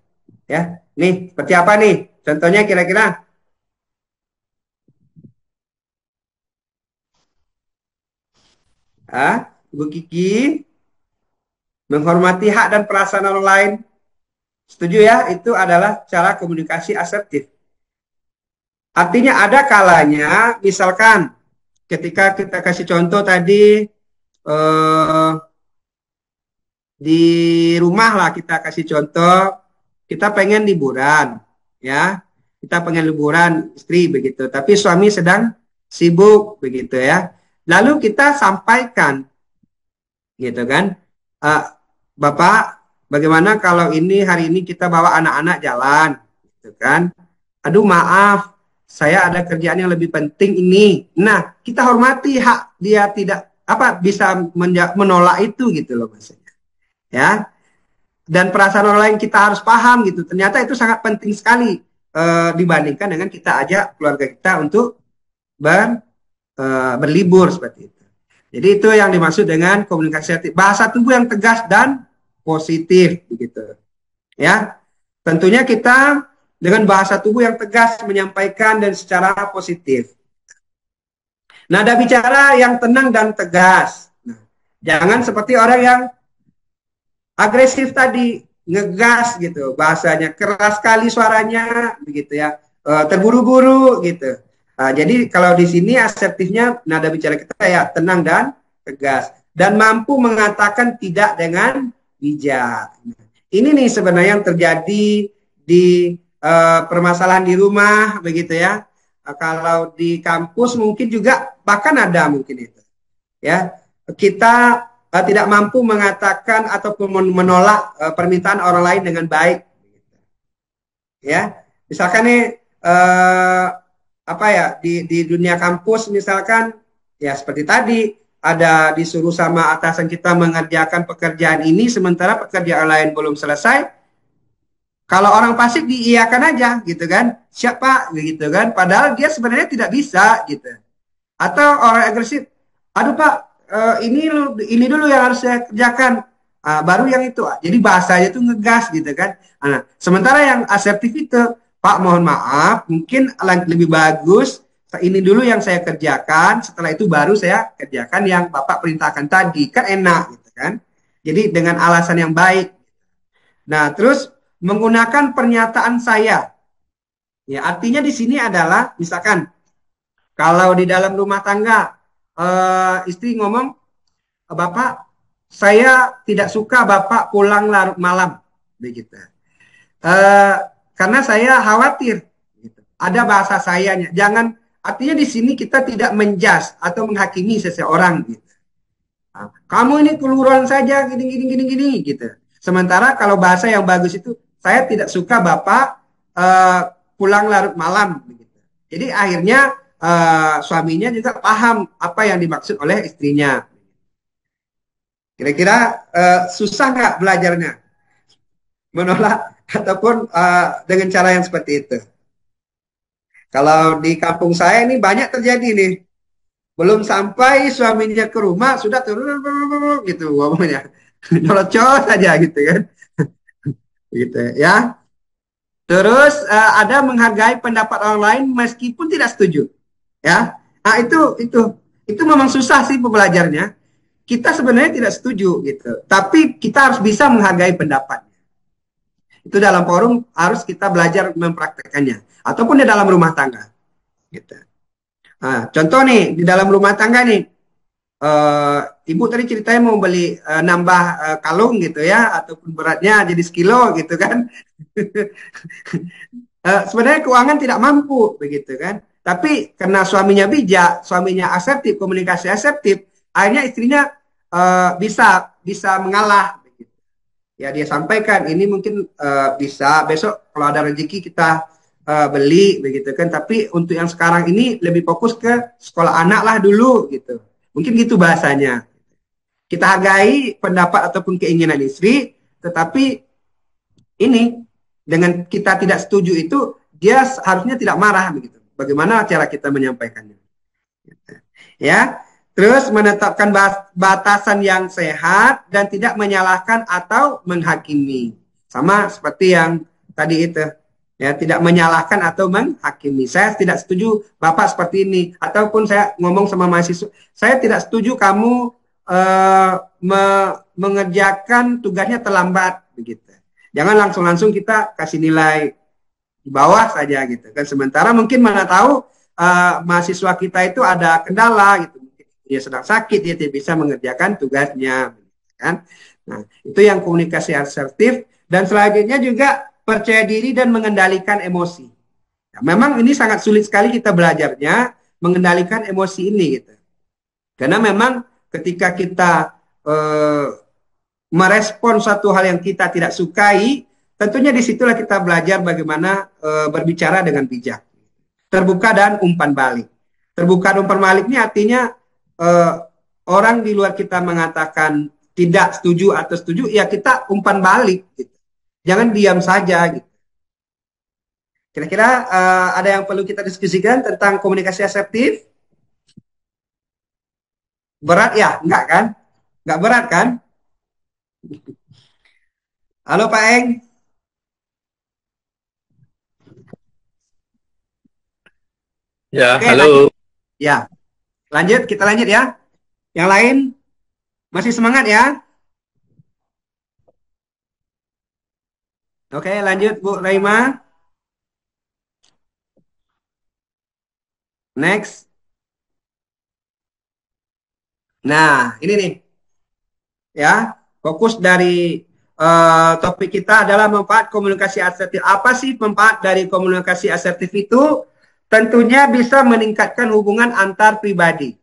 B: Ya. Nih, seperti apa nih? Contohnya kira-kira? Ibu Kiki, menghormati hak dan perasaan orang lain. Setuju ya? Itu adalah cara komunikasi asertif. Artinya ada kalanya, misalkan ketika kita kasih contoh tadi, di rumah lah kita kasih contoh, kita pengen liburan, ya, kita pengen liburan istri begitu, tapi suami sedang sibuk begitu ya. Lalu kita sampaikan, gitu kan, Bapak, bagaimana kalau hari ini kita bawa anak-anak jalan, gitu kan? Aduh maaf, saya ada kerjaan yang lebih penting ini. Nah, kita hormati hak dia tidak bisa menolak itu gitu loh maksudnya. Ya. dan perasaan orang lain kita harus paham gitu. Ternyata itu sangat penting sekali dibandingkan dengan kita ajak keluarga kita untuk berlibur seperti itu. Jadi itu yang dimaksud dengan komunikasi assertif. Bahasa tubuh yang tegas dan positif begitu. Ya. Tentunya kita dengan bahasa tubuh yang tegas menyampaikan dan secara positif. Nada bicara yang tenang dan tegas. Nah, jangan seperti orang yang agresif tadi, ngegas gitu, bahasanya keras sekali suaranya, begitu ya, terburu-buru gitu. Jadi kalau di sini asertifnya nada bicara kita ya tenang dan tegas dan mampu mengatakan tidak dengan bijak. Ini nih sebenarnya yang terjadi di permasalahan di rumah, begitu ya. Kalau di kampus mungkin juga bahkan ada mungkin itu, ya kita tidak mampu mengatakan ataupun menolak permintaan orang lain dengan baik, ya. Misalkan nih apa ya di dunia kampus misalkan ya seperti tadi ada disuruh sama atasan kita mengerjakan pekerjaan ini sementara pekerjaan lain belum selesai. Kalau orang fasik diiyakan aja gitu kan, siapa gitu kan, padahal dia sebenarnya tidak bisa gitu. Atau orang agresif, aduh Pak, ini dulu yang harus saya kerjakan, baru yang itu. Jadi bahasanya itu ngegas gitu kan. Nah, sementara yang asertif itu, Pak mohon maaf, mungkin lebih bagus ini dulu yang saya kerjakan, setelah itu baru saya kerjakan yang Bapak perintahkan tadi, kan enak gitu kan. Jadi dengan alasan yang baik. Nah, terus menggunakan pernyataan saya. Ya, artinya di sini adalah misalkan kalau di dalam rumah tangga istri ngomong, Bapak, saya tidak suka Bapak pulang larut malam, begitu. Karena saya khawatir. Gitu. Ada bahasa sayanya. Jangan, artinya di sini kita tidak menjudge atau menghakimi seseorang. Gitu. Nah, kamu ini keluruan saja, gini, gitu. Sementara kalau bahasa yang bagus itu, saya tidak suka Bapak pulang larut malam. Begitu. Jadi akhirnya suaminya juga paham apa yang dimaksud oleh istrinya. Kira-kira susah nggak belajarnya? Menolak ataupun dengan cara yang seperti itu. Kalau di kampung saya ini banyak terjadi nih. Belum sampai suaminya ke rumah sudah turun gitu ngomongnya. Nyolot-nyolot saja gitu kan. Gitu ya. Terus ada menghargai pendapat orang lain meskipun tidak setuju. Ya. Nah, itu memang susah sih pembelajarnya. Kita sebenarnya tidak setuju gitu. Tapi kita harus bisa menghargai pendapatnya. Itu dalam forum harus kita belajar mempraktekannya ataupun di dalam rumah tangga. Gitu. Nah, contoh nih di dalam rumah tangga nih. Ibu tadi ceritanya mau beli nambah kalung gitu ya, ataupun beratnya jadi sekilo gitu kan. Sebenarnya keuangan tidak mampu begitu kan. Tapi karena suaminya bijak, suaminya asertif, komunikasi asertif, akhirnya istrinya bisa mengalah. Begitu. Ya dia sampaikan ini mungkin bisa besok kalau ada rezeki kita beli begitu kan. Tapi untuk yang sekarang ini lebih fokus ke sekolah anak lah dulu gitu. Mungkin gitu bahasanya. Kita hargai pendapat ataupun keinginan istri, tetapi ini dengan kita tidak setuju itu, dia harusnya tidak marah begitu. Bagaimana cara kita menyampaikannya? Ya, terus menetapkan batasan yang sehat dan tidak menyalahkan atau menghakimi. Sama seperti yang tadi itu. Ya, tidak menyalahkan atau menghakimi. Saya tidak setuju Bapak seperti ini. Ataupun saya ngomong sama mahasiswa, saya tidak setuju kamu mengerjakan tugasnya terlambat. Begitu. Jangan langsung kita kasih nilai di bawah saja gitu kan. Sementara mungkin mana tahu mahasiswa kita itu ada kendala gitu. Dia sedang sakit, dia tidak bisa mengerjakan tugasnya. Kan? Nah, itu yang komunikasi asertif. Dan selanjutnya juga percaya diri dan mengendalikan emosi. Ya, memang ini sangat sulit sekali kita belajarnya mengendalikan emosi ini gitu. Karena memang ketika kita merespon suatu hal yang kita tidak sukai, tentunya disitulah kita belajar bagaimana berbicara dengan bijak. Terbuka dan umpan balik. Terbuka dan umpan balik ini artinya orang di luar kita mengatakan tidak setuju atau setuju, ya kita umpan balik gitu. Jangan diam saja gitu. Kira-kira ada yang perlu kita diskusikan tentang komunikasi asertif? Berat ya? Enggak kan? Enggak berat kan? Halo Pak Eng.
I: Ya,
B: Oke,
I: halo.
B: lanjut. Ya, lanjut. Kita lanjut ya. Yang lain masih semangat ya? Oke, lanjut Bu Raima. Next. Nah, ini nih. Ya, fokus dari topik kita adalah manfaat komunikasi asertif. Apa sih manfaat dari komunikasi asertif itu? Tentunya bisa meningkatkan hubungan antar pribadi.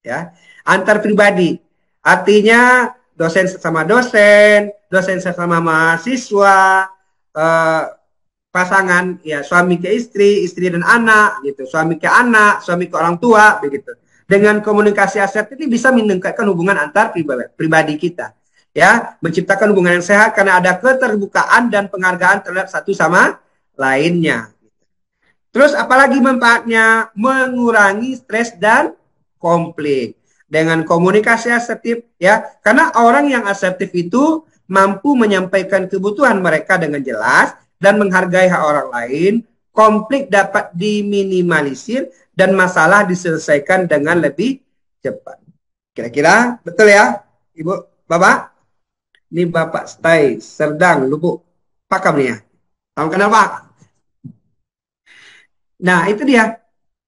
B: Ya, antar pribadi. Artinya dosen sesama dosen, dosen sesama mahasiswa, pasangan ya suami ke istri, istri dan anak gitu, suami ke anak, suami ke orang tua begitu. Dengan komunikasi asertif ini bisa meningkatkan hubungan antar pribadi kita. Ya, menciptakan hubungan yang sehat karena ada keterbukaan dan penghargaan terhadap satu sama lainnya. Terus apalagi manfaatnya? Mengurangi stres dan konflik. Dengan komunikasi asertif ya, karena orang yang asertif itu mampu menyampaikan kebutuhan mereka dengan jelas dan menghargai hak orang lain, konflik dapat diminimalisir dan masalah diselesaikan dengan lebih cepat. Kira-kira betul ya, Ibu, Bapak? Ini Bapak Stay, Serdang, Lubuk. Pakam nih ya. Salam kenal Pak. Nah, itu dia.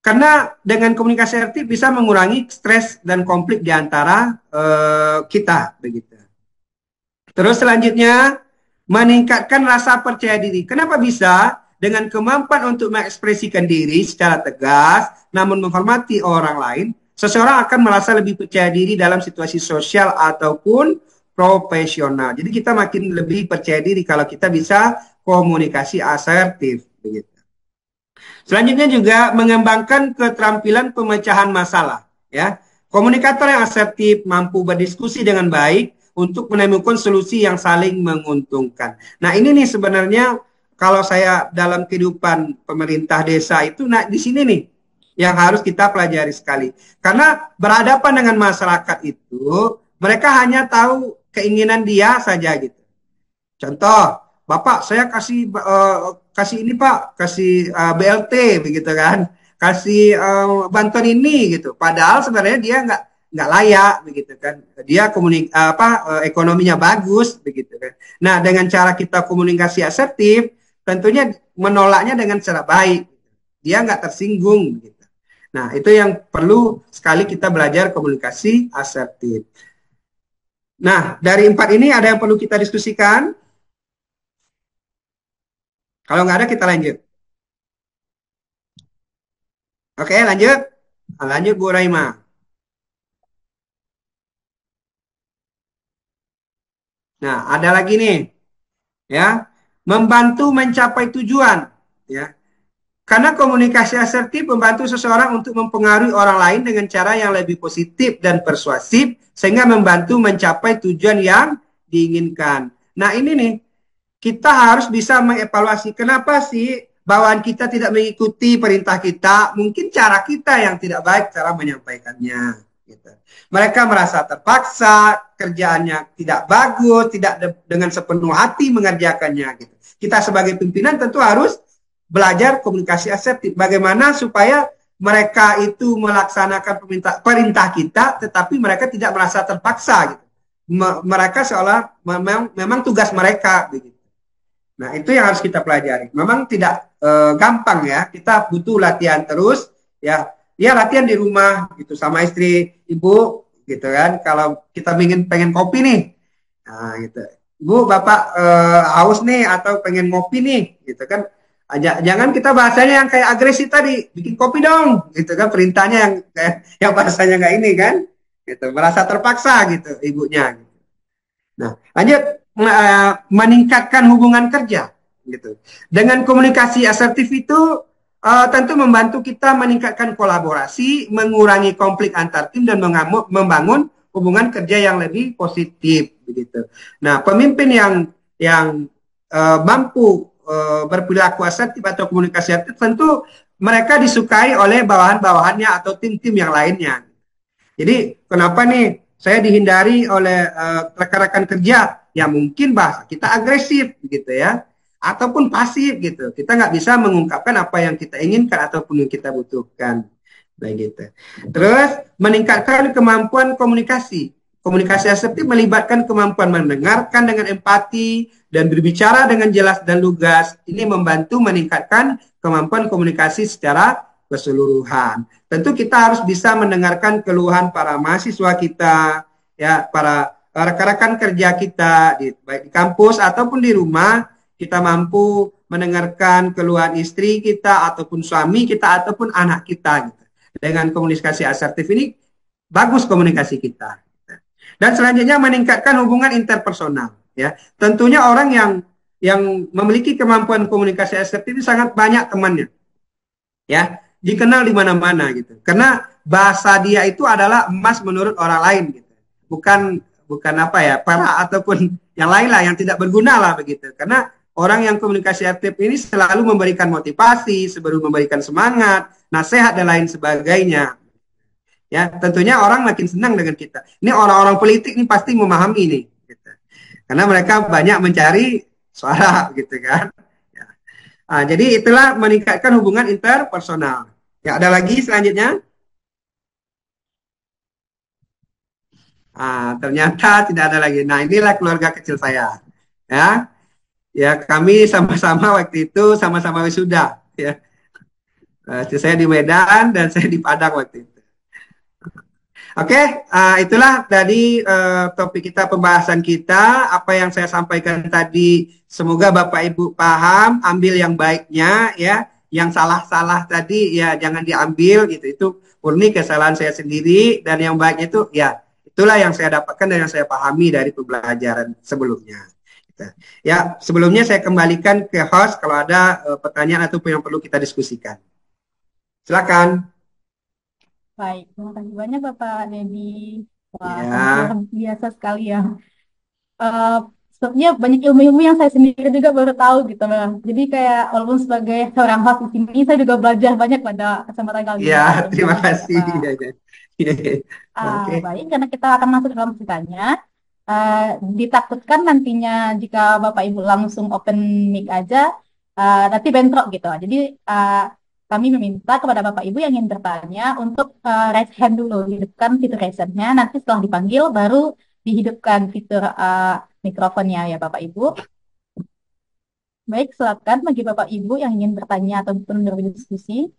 B: Karena dengan komunikasi asertif bisa mengurangi stres dan konflik di antara kita, begitu. Terus selanjutnya, meningkatkan rasa percaya diri. Kenapa bisa? Dengan kemampuan untuk mengekspresikan diri secara tegas, namun menghormati orang lain, seseorang akan merasa lebih percaya diri dalam situasi sosial ataupun profesional. Jadi kita makin lebih percaya diri kalau kita bisa komunikasi asertif, begitu. Selanjutnya juga mengembangkan keterampilan pemecahan masalah. Ya, komunikator yang asertif mampu berdiskusi dengan baik untuk menemukan solusi yang saling menguntungkan. Nah ini nih sebenarnya kalau saya dalam kehidupan pemerintah desa itu, nah di sini nih yang harus kita pelajari sekali. Karena berhadapan dengan masyarakat itu mereka hanya tahu keinginan dia saja gitu. Contoh, Bapak saya kasih kasih ini Pak, kasih BLT begitu kan, kasih bantuan ini gitu. Padahal sebenarnya dia nggak layak begitu kan. Dia ekonominya bagus begitu kan. Nah, dengan cara kita komunikasi asertif, tentunya menolaknya dengan cara baik. Dia nggak tersinggung begitu. Nah, itu yang perlu sekali kita belajar komunikasi asertif. Nah, dari 4 ini ada yang perlu kita diskusikan? Kalau nggak ada, kita lanjut. Oke, lanjut. Lanjut, Bu Raima. Nah, ada lagi nih. Ya, membantu mencapai tujuan. Ya, karena komunikasi asertif membantu seseorang untuk mempengaruhi orang lain dengan cara yang lebih positif dan persuasif, sehingga membantu mencapai tujuan yang diinginkan. Nah, ini nih. Kita harus bisa mengevaluasi kenapa sih bawahan kita tidak mengikuti perintah kita. Mungkin cara kita yang tidak baik cara menyampaikannya. Gitu. Mereka merasa terpaksa, kerjaannya tidak bagus, tidak dengan sepenuh hati mengerjakannya. Gitu. Kita sebagai pimpinan tentu harus belajar komunikasi asertif. Bagaimana supaya mereka itu melaksanakan perintah kita, tetapi mereka tidak merasa terpaksa. Gitu. Mereka seolah memang tugas mereka. Begitu. Nah, itu yang harus kita pelajari. Memang tidak gampang ya. Kita butuh latihan terus ya. Ya latihan di rumah gitu sama istri, Ibu gitu kan. Kalau kita pengen kopi nih. Nah, gitu. Ibu, Bapak haus nih atau pengen ngopi nih gitu kan. Jangan kita bahasanya yang kayak agresif tadi, bikin kopi dong gitu kan, perintahnya yang bahasanya nggak ini kan. Gitu, merasa terpaksa gitu ibunya. Nah, lanjut. Meningkatkan hubungan kerja gitu. Dengan komunikasi asertif itu tentu membantu kita meningkatkan kolaborasi, mengurangi konflik antar tim dan membangun hubungan kerja yang lebih positif begitu. Nah, pemimpin yang mampu berperilaku asertif atau komunikasi asertif tentu mereka disukai oleh bawahan-bawahannya atau tim-tim yang lainnya. Jadi kenapa nih saya dihindari oleh rekan-rekan kerja? Ya mungkin bahasa kita agresif gitu ya, ataupun pasif gitu. Kita nggak bisa mengungkapkan apa yang kita inginkan ataupun yang kita butuhkan. Begitu. Terus meningkatkan kemampuan komunikasi. Komunikasi asertif melibatkan kemampuan mendengarkan dengan empati dan berbicara dengan jelas dan lugas. Ini membantu meningkatkan kemampuan komunikasi secara keseluruhan. Tentu kita harus bisa mendengarkan keluhan para mahasiswa kita, ya, para rekan-rekan kerja kita, baik di kampus ataupun di rumah. Kita mampu mendengarkan keluhan istri kita ataupun suami kita ataupun anak kita. Gitu. Dengan komunikasi asertif ini bagus komunikasi kita. Dan selanjutnya meningkatkan hubungan interpersonal. Ya, tentunya orang yang memiliki kemampuan komunikasi asertif itu sangat banyak temannya. Ya, dikenal di mana-mana gitu. Karena bahasa dia itu adalah emas menurut orang lain gitu. Bukan apa ya, para ataupun yang lain lah yang tidak berguna lah begitu. Karena orang yang komunikasi aktif ini selalu memberikan motivasi, sebelum memberikan semangat, nasihat dan lain sebagainya. Ya, tentunya orang makin senang dengan kita. Ini orang-orang politik ini pasti memahami ini gitu. Karena mereka banyak mencari suara gitu kan. Jadi itulah meningkatkan hubungan interpersonal. Ya, ada lagi selanjutnya? Ternyata tidak ada lagi. Nah, inilah keluarga kecil saya. Ya, kami sama-sama waktu itu sama-sama wisuda. Ya, saya di Medan dan saya di Padang waktu itu. Oke, itulah tadi topik kita, pembahasan kita. Apa yang saya sampaikan tadi, semoga Bapak Ibu paham, ambil yang baiknya, ya. Yang salah-salah tadi, ya jangan diambil gitu. Itu murni kesalahan saya sendiri, dan yang baiknya itu, ya itulah yang saya dapatkan dan yang saya pahami dari pembelajaran sebelumnya. Ya, sebelumnya saya kembalikan ke host kalau ada pertanyaan ataupun yang perlu kita diskusikan. Silakan.
A: Baik, terima kasih banyak Bapak Dedi. Wah,
B: Ya.
A: sangat luar biasa sekali ya. Sepertinya banyak ilmu-ilmu yang saya sendiri juga baru tahu gitu. Jadi kayak walaupun sebagai seorang host di sini, saya juga belajar banyak pada kesempatan kali ini.
B: Ya, terima kasih.
A: Baik, karena kita akan masuk dalam ceritanya. Ditakutkan nantinya jika Bapak Ibu langsung open mic aja, nanti bentrok gitu. Jadi kami meminta kepada Bapak Ibu yang ingin bertanya untuk raise hand dulu, hidupkan fitur raise hand-nya. Nanti setelah dipanggil baru dihidupkan fitur mikrofonnya ya Bapak Ibu. Baik, silakan bagi Bapak Ibu yang ingin bertanya ataupun berdiskusi.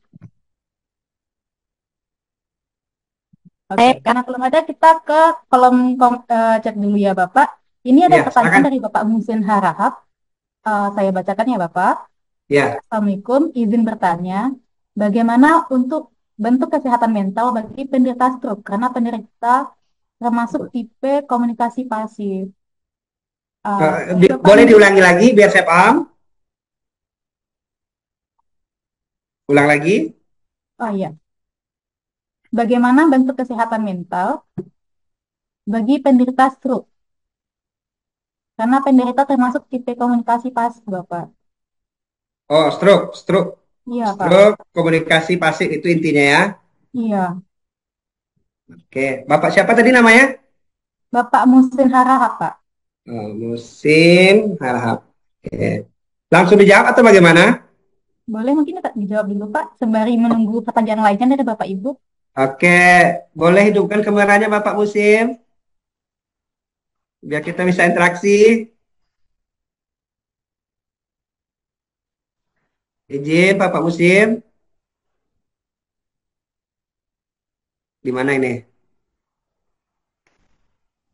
A: Oke, karena belum ada, kita ke kolom chat dulu ya Bapak. Ini ada pertanyaan dari Bapak Muhsin Harahap. Saya bacakan ya Bapak.
B: Ya.
A: Assalamualaikum, izin bertanya, bagaimana untuk bentuk kesehatan mental bagi penderita stroke? Karena penderita termasuk tipe komunikasi pasif.
B: Boleh diulangi lagi biar saya paham? Ulang lagi?
A: Oh iya. Bagaimana bentuk kesehatan mental bagi penderita stroke? Karena penderita termasuk tipe komunikasi pasif, Bapak.
B: Oh, stroke.
A: Iya, Pak.
B: Stroke, komunikasi pasif itu intinya ya?
A: Iya.
B: Oke, Bapak siapa tadi namanya?
A: Bapak Muhsin Harahap, Pak.
B: Oh, Muhsin Harahap. Oke. Langsung dijawab atau bagaimana?
A: Boleh mungkin dijawab dulu, Pak, sembari menunggu pertanyaan lainnya dari Bapak Ibu.
B: Oke, boleh hidupkan kameranya Bapak Muhsin? Biar kita bisa interaksi. Izin Bapak Muhsin. Di mana ini?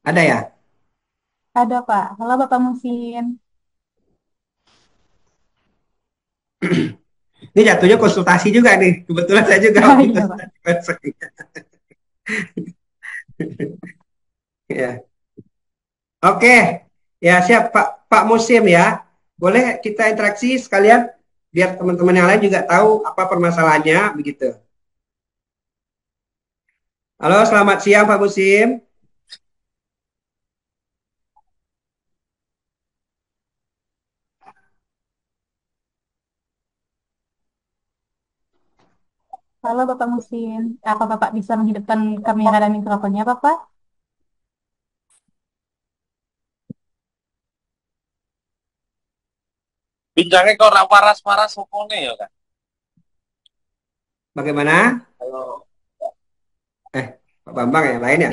B: Ada ya?
A: Ada, Pak. Halo, Bapak Muhsin.
B: Ini jatuhnya konsultasi juga nih. Kebetulan saya juga konsultasi. Ya. Oke. Ya, siap Pak Muhsin ya. Boleh kita interaksi sekalian biar teman-teman yang lain juga tahu apa permasalahannya begitu. Halo, selamat siang Pak Muhsin.
A: Halo Bapak Musin, apa Bapak bisa menghidupkan kamera dan mikrofonnya Bapak?
I: Bincangnya kok ora waras-waras opone ya kan.
B: Bagaimana?
I: Kalau
B: Pak Bambang yang lain ya?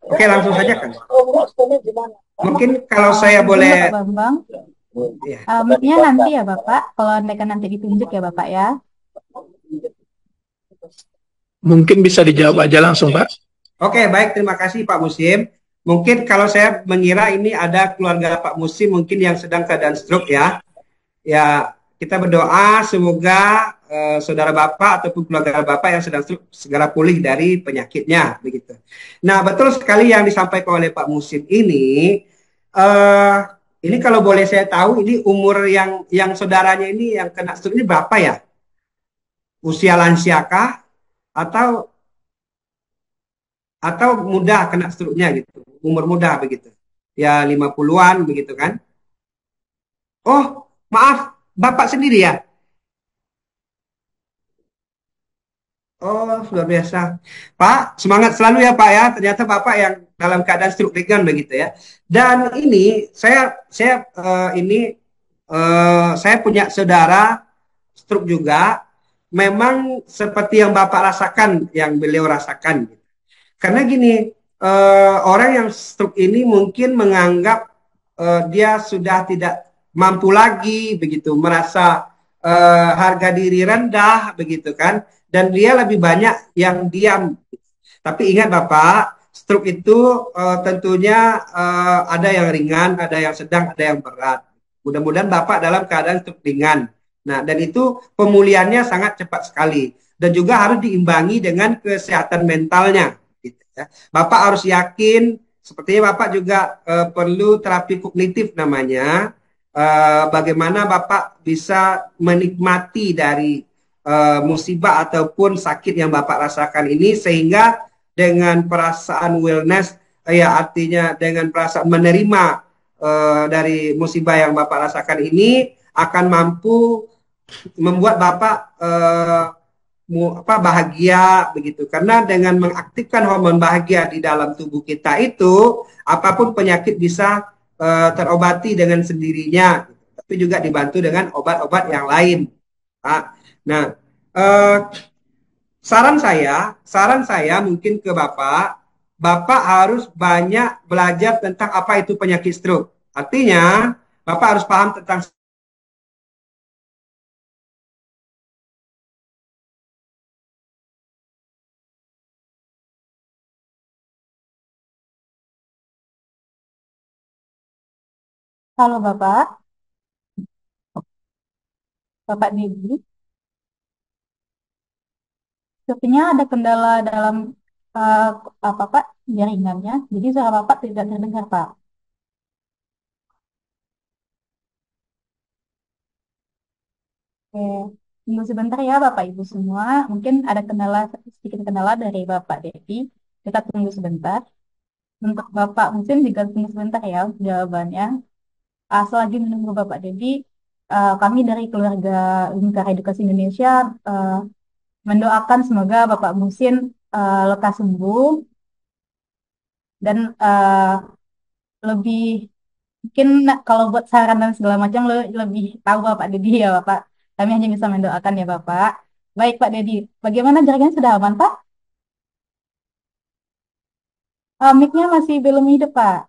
B: Oke, langsung saja kan. Mungkin kalau saya
A: Izin
B: boleh,
A: Bapak Bambang,
B: ya.
A: mic-nya nanti ya Bapak, kalau andaikan nanti ditunjuk ya Bapak ya.
J: Mungkin bisa dijawab aja langsung, Pak.
B: Oke, baik, terima kasih Pak Musim. Mungkin kalau saya mengira ini ada keluarga Pak Musim mungkin yang sedang keadaan stroke ya. Ya, kita berdoa semoga saudara Bapak ataupun keluarga Bapak yang sedang stroke segera pulih dari penyakitnya begitu. Nah, betul sekali yang disampaikan oleh Pak Musim ini kalau boleh saya tahu ini umur yang saudaranya ini yang kena stroke ini berapa ya? Usia lansiakah atau muda kena stroke-nya gitu, umur muda begitu. Ya 50-an begitu kan. Oh, maaf, Bapak sendiri ya? Oh, luar biasa. Pak, semangat selalu ya Pak ya. Ternyata Bapak yang dalam keadaan stroke ringan begitu ya. Dan ini saya punya saudara stroke juga. Memang seperti yang Bapak rasakan, yang beliau rasakan. Karena gini, orang yang stroke ini mungkin menganggap dia sudah tidak mampu lagi, begitu, merasa harga diri rendah, begitu kan, dan dia lebih banyak yang diam. Tapi ingat Bapak, stroke itu tentunya ada yang ringan, ada yang sedang, ada yang berat. Mudah-mudahan Bapak dalam keadaan stroke ringan. Nah, dan itu pemulihannya sangat cepat sekali. Dan juga harus diimbangi dengan kesehatan mentalnya. Gitu ya. Bapak harus yakin, sepertinya Bapak juga perlu terapi kognitif namanya. Bagaimana Bapak bisa menikmati dari musibah ataupun sakit yang Bapak rasakan ini sehingga dengan perasaan wellness ya artinya dengan perasaan menerima dari musibah yang Bapak rasakan ini akan mampu membuat Bapak bahagia begitu, karena dengan mengaktifkan hormon bahagia di dalam tubuh kita itu apapun penyakit bisa terobati dengan sendirinya, tapi juga dibantu dengan obat-obat yang lain, Pak. Nah, saran saya mungkin ke Bapak harus banyak belajar tentang apa itu penyakit stroke. Artinya Bapak harus paham tentang
A: Halo Bapak, Bapak Dedi. Sepertinya ada kendala dalam eh, apa Pak jaringannya, jadi suara Bapak tidak terdengar Pak. Oke, tunggu sebentar ya Bapak Ibu semua. Mungkin ada sedikit kendala dari Bapak Dedi. Kita tunggu sebentar. Untuk Bapak mungkin juga tunggu sebentar ya jawabannya. Selagi menunggu Bapak Dedi, kami dari keluarga Lingkar Edukasi Indonesia eh, mendoakan semoga Bapak Musin lekas sembuh dan lebih mungkin kalau buat saran dan segala macam lebih tahu Bapak Dedi ya Bapak. Kami hanya bisa mendoakan ya Bapak. Baik Pak Dedi, bagaimana jaringan sudah aman Pak? Mic-nya masih belum hidup Pak.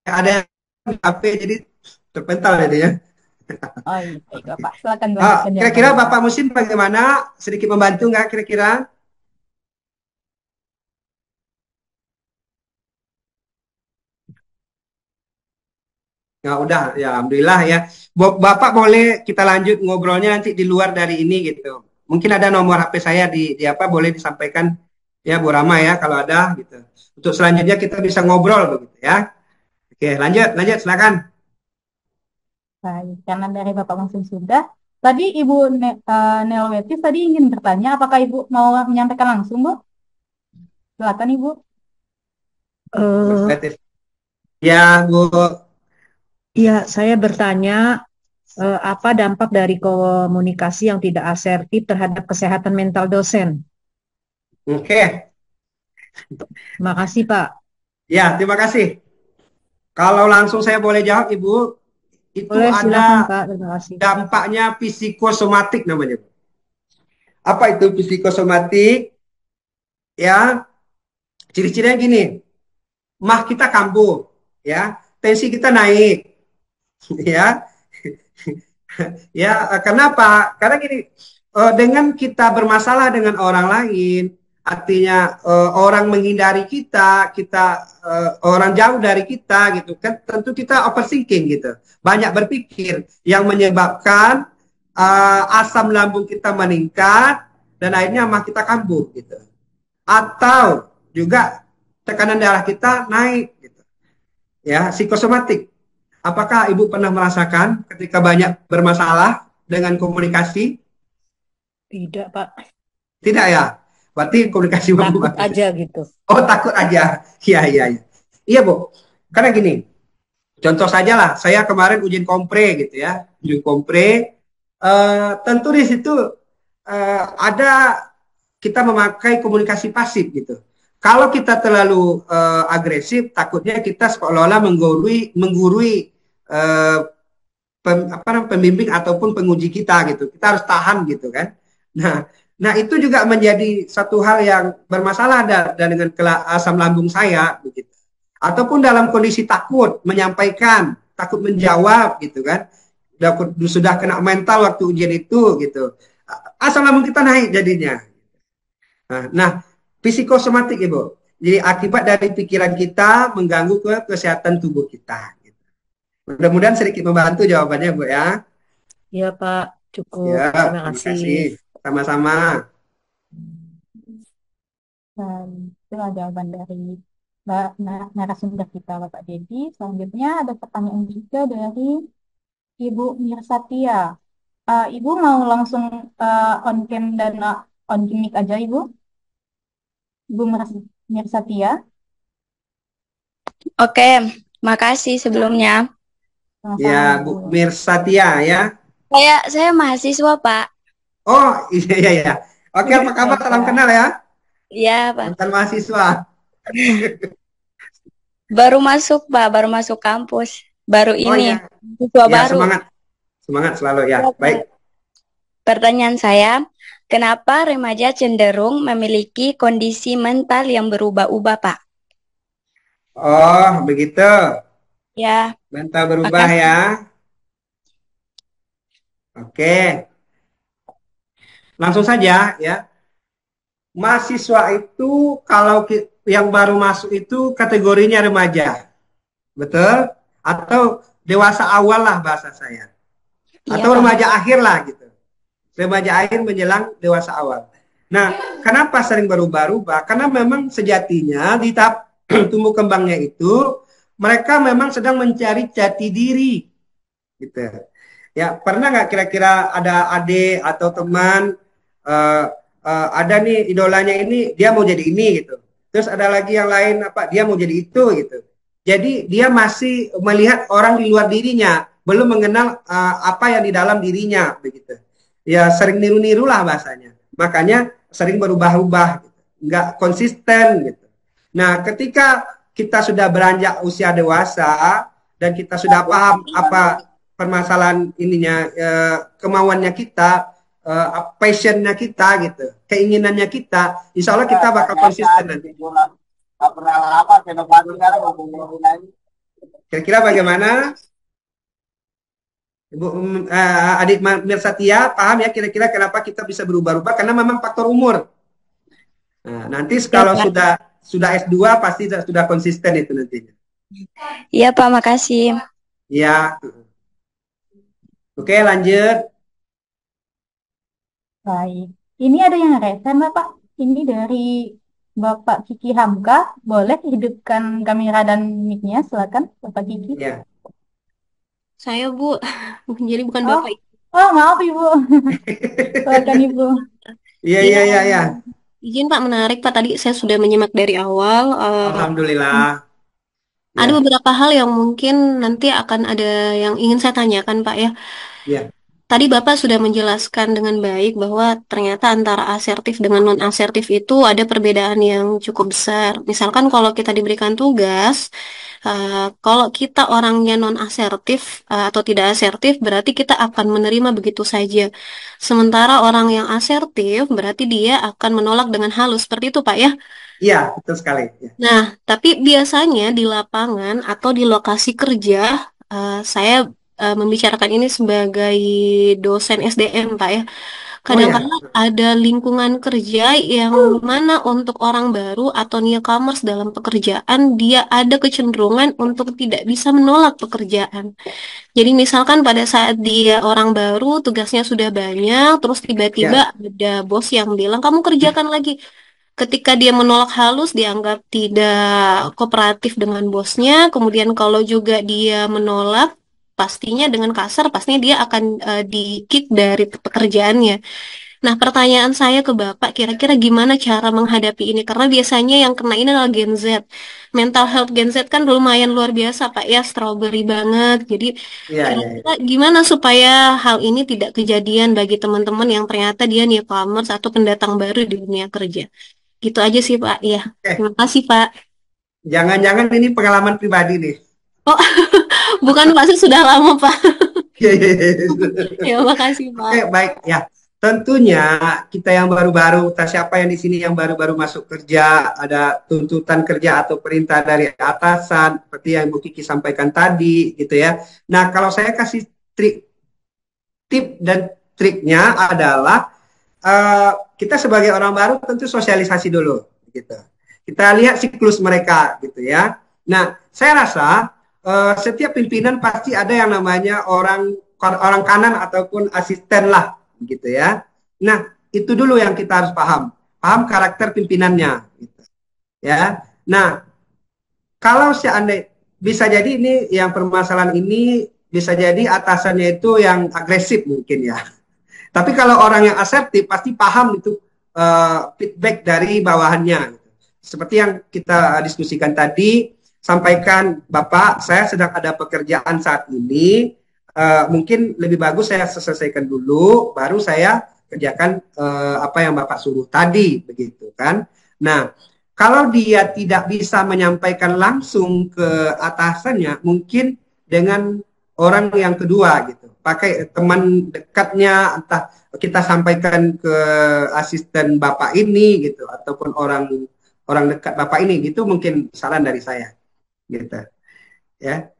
B: ada yang HP jadi terpental jadinya.
A: Oh iya, baik Bapak. Silakan dilanjutkan
B: Kira-kira
A: jawabannya Pak.
B: Bapak Musim bagaimana? Sedikit membantu nggak kira-kira? Ya udah, ya alhamdulillah ya. Bapak boleh kita lanjut ngobrolnya nanti di luar dari ini gitu. Mungkin ada nomor HP saya di apa boleh disampaikan ya Bu Rama ya kalau ada gitu. Untuk selanjutnya kita bisa ngobrol begitu ya. Oke, lanjut silakan.
A: Baik, karena dari Bapak Musin sudah. Tadi Ibu Nelwetis tadi ingin bertanya, apakah Ibu mau menyampaikan langsung Bu? Silakan Ibu.
E: Eh,
B: Perspektif. Ya Bu
E: Iya, saya bertanya apa dampak dari komunikasi yang tidak asertif terhadap kesehatan mental dosen?
B: Oke,
E: Terima kasih, Pak.
B: ya terima kasih. Kalau langsung saya boleh jawab, Ibu, itu
E: Boleh, silakan,
B: ada
E: Pak. Terima kasih.
B: dampaknya psikosomatik namanya. Apa itu psikosomatik? Ya, ciri-cirinya gini, mah kita kambuh, ya, tensi kita naik, ya, ya. Kenapa? Karena gini, dengan kita bermasalah dengan orang lain, artinya orang menghindari kita, orang jauh dari kita, gitu kan, tentu kita overthinking, gitu, banyak berpikir, yang menyebabkan asam lambung kita meningkat dan akhirnya mah kita kambuh, gitu. Atau juga tekanan darah kita naik, gitu. Ya, psikosomatik. Apakah Ibu pernah merasakan ketika banyak bermasalah dengan komunikasi?
E: Tidak, Pak.
B: Tidak ya? Berarti komunikasi
E: Takut
B: bagus.
E: aja gitu.
B: Oh, takut aja. Iya, iya, iya. Iya, Bu. Karena gini, contoh saja lah, saya kemarin ujian kompre gitu ya. Ujian kompre, tentu di situ ada kita memakai komunikasi pasif gitu. Kalau kita terlalu agresif, takutnya kita seolah-olah menggurui pembimbing ataupun penguji kita gitu. Kita harus tahan gitu kan. Nah itu juga menjadi satu hal yang bermasalah dengan asam lambung saya begitu. Ataupun dalam kondisi takut menyampaikan, takut menjawab gitu kan. Sudah kena mental waktu ujian itu gitu. Asam lambung kita naik jadinya. Nah, psikosomatik Ibu. Jadi akibat dari pikiran kita mengganggu ke kesehatan tubuh kita. Gitu. Mudah-mudahan sedikit membantu jawabannya Bu ya.
E: Iya Pak, cukup.
B: Ya,
E: Terima
B: terima
E: kasih.
B: kasih. Sama-sama.
A: Dan itulah jawaban dari narasumber kita Bapak Dedi. Selanjutnya ada pertanyaan juga dari Ibu Mirsatia. Ibu mau langsung on cam dan on mic aja Ibu? Ibu Mirsatia.
K: Oke, makasih sebelumnya.
B: Ya, Bu Mirsatia ya.
K: Saya mahasiswa, Pak.
B: Oh, iya iya iya. Oke, apa kabar? Salam kenal ya.
K: Iya, Pak.
B: Mantan mahasiswa.
K: Baru masuk, Pak, baru masuk kampus. Baru ini,
B: ya.
K: mahasiswa
B: Ya,
K: baru.
B: Semangat selalu ya. Baik.
K: Pertanyaan saya, kenapa remaja cenderung memiliki kondisi mental yang berubah-ubah, Pak?
B: Oh, begitu.
K: Ya.
B: Mental berubah ya. Oke. Langsung saja ya. Mahasiswa itu kalau yang baru masuk itu kategorinya remaja. Betul? Atau dewasa awal lah bahasa saya. Atau remaja akhir lah gitu. Remaja akhir menjelang dewasa awal. Nah, kenapa sering berubah-ubah? Karena memang sejatinya di tahap tumbuh kembangnya itu mereka memang sedang mencari jati diri. Gitu. Ya, pernah nggak kira-kira ada adik atau teman ada nih idolanya ini, dia mau jadi ini gitu. Terus ada lagi yang lain dia mau jadi itu gitu. Jadi dia masih melihat orang di luar dirinya, belum mengenal apa yang di dalam dirinya begitu. Ya sering niru-niru lah bahasanya. Makanya sering berubah-ubah gitu. Nggak konsisten gitu. Nah, ketika kita sudah beranjak usia dewasa dan kita sudah paham apa permasalahan ininya, kemauannya kita, passionnya kita gitu, keinginannya kita, insya Allah kita bakal konsisten nanti. Kira-kira bagaimana? Ibu adik Mirsatia paham ya kira-kira kenapa kita bisa berubah-ubah? Karena memang faktor umur. Nah, nanti kalau sudah S2 pasti sudah konsisten itu nantinya.
K: Iya Pak, makasih.
B: Iya. Oke, lanjut.
A: Baik. Ini ada yang resen Bapak. Ini dari Bapak Kiki Hamka. Boleh hidupkan kamera dan mic-nya, silakan Bapak Kiki.
B: Iya.
D: Saya Bu, jadi bukan Bapak.
A: Oh, maaf Ibu. Silakan Ibu.
B: Iya.
D: Izin Pak, menarik Pak. Tadi saya sudah menyimak dari awal.
B: Alhamdulillah.
D: Ada
B: Ya,
D: beberapa hal yang mungkin nanti akan ada yang ingin saya tanyakan, Pak ya.
B: ya,
D: Tadi Bapak sudah menjelaskan dengan baik bahwa ternyata antara asertif dengan non-asertif itu ada perbedaan yang cukup besar. Misalkan kalau kita diberikan tugas, kalau kita orangnya non-asertif atau tidak asertif, berarti kita akan menerima begitu saja. Sementara orang yang asertif, berarti dia akan menolak dengan halus. Seperti itu, Pak ya?
B: iya, betul sekali. Ya,
D: Nah, tapi biasanya di lapangan atau di lokasi kerja, saya membicarakan ini sebagai dosen SDM, Pak ya.
B: oh ya,
D: Kadang-kadang ada lingkungan kerja yang mana untuk orang baru atau newcomers dalam pekerjaan, dia ada kecenderungan untuk tidak bisa menolak pekerjaan. Jadi misalkan pada saat dia orang baru, tugasnya sudah banyak, terus tiba-tiba
B: ya,
D: ada bos yang bilang, kamu kerjakan lagi. Ketika dia menolak halus, dianggap tidak kooperatif dengan bosnya. Kemudian kalau juga dia menolak, pastinya dengan kasar, pastinya dia akan di-kick dari pekerjaannya. Nah, pertanyaan saya ke Bapak, kira-kira gimana cara menghadapi ini? Karena biasanya yang kena ini adalah Gen Z. Mental health Gen Z kan lumayan luar biasa, Pak ya, strawberry banget. Jadi,
B: iya, iya, iya.
D: kira-kira gimana supaya hal ini tidak kejadian bagi teman-teman yang ternyata dia newcomers atau pendatang baru di dunia kerja? Gitu aja sih, Pak. Ya, terima kasih, Pak.
B: Jangan-jangan ini pengalaman pribadi nih.
D: Oh, bukan Pak, saya sudah lama, Pak.
B: Iya, iya, iya.
D: Ya, makasih, Pak.
B: Oke, baik ya. Tentunya kita yang baru-baru, entah siapa yang di sini yang baru-baru masuk kerja, ada tuntutan kerja atau perintah dari atasan, seperti yang Bu Kiki sampaikan tadi, gitu ya. Nah, kalau saya kasih tip dan triknya adalah kita sebagai orang baru tentu sosialisasi dulu, gitu. Kita lihat siklus mereka, gitu ya. Nah, saya rasa setiap pimpinan pasti ada yang namanya orang orang kanan ataupun asisten lah, gitu ya. Nah, itu dulu yang kita harus paham karakter pimpinannya, gitu, ya. Nah, kalau seandainya bisa jadi ini yang permasalahan ini bisa jadi atasannya itu yang agresif mungkin ya. Tapi kalau orang yang asertif pasti paham itu feedback dari bawahannya. Seperti yang kita diskusikan tadi, sampaikan Bapak, saya sedang ada pekerjaan saat ini, mungkin lebih bagus saya selesaikan dulu, baru saya kerjakan apa yang Bapak suruh tadi, begitu kan? Nah, kalau dia tidak bisa menyampaikan langsung ke atasannya, mungkin dengan orang yang kedua gitu. Pakai teman dekatnya, entah kita sampaikan ke asisten Bapak ini gitu, ataupun orang orang dekat Bapak ini gitu, mungkin saran dari saya gitu. Ya.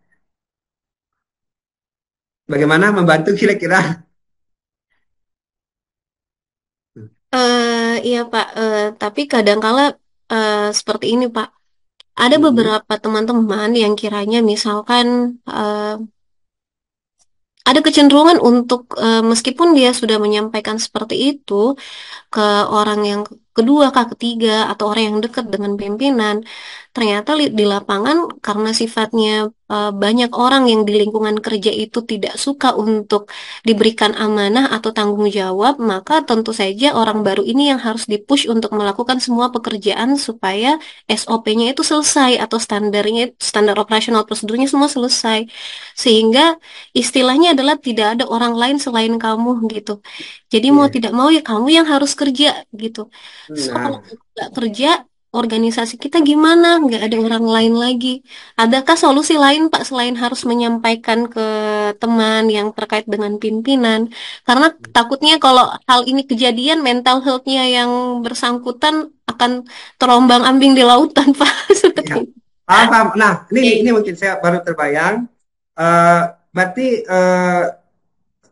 B: Bagaimana membantu kira-kira?
D: Iya Pak, tapi kadangkala seperti ini Pak. Ada beberapa teman-teman yang kiranya misalkan ada kecenderungan untuk meskipun dia sudah menyampaikan seperti itu ke orang yang kedua, kah, ketiga, atau orang yang dekat dengan pimpinan, ternyata di lapangan karena sifatnya banyak orang yang di lingkungan kerja itu tidak suka untuk diberikan amanah atau tanggung jawab, maka tentu saja orang baru ini yang harus dipush untuk melakukan semua pekerjaan supaya SOP-nya itu selesai atau standar operasional prosedurnya semua selesai. Sehingga istilahnya adalah tidak ada orang lain selain kamu gitu. Jadi mau tidak mau ya kamu yang harus kerja gitu. So kalau
B: Nah,
D: nggak kerja, organisasi kita gimana? Nggak ada orang lain lagi. Adakah solusi lain Pak selain harus menyampaikan ke teman yang terkait dengan pimpinan? Karena takutnya kalau hal ini kejadian, mental health-nya yang bersangkutan akan terombang-ambing di lautan Pak. Seperti
B: ya.
D: itu.
B: Paham. Nah, ini mungkin saya baru terbayang. Berarti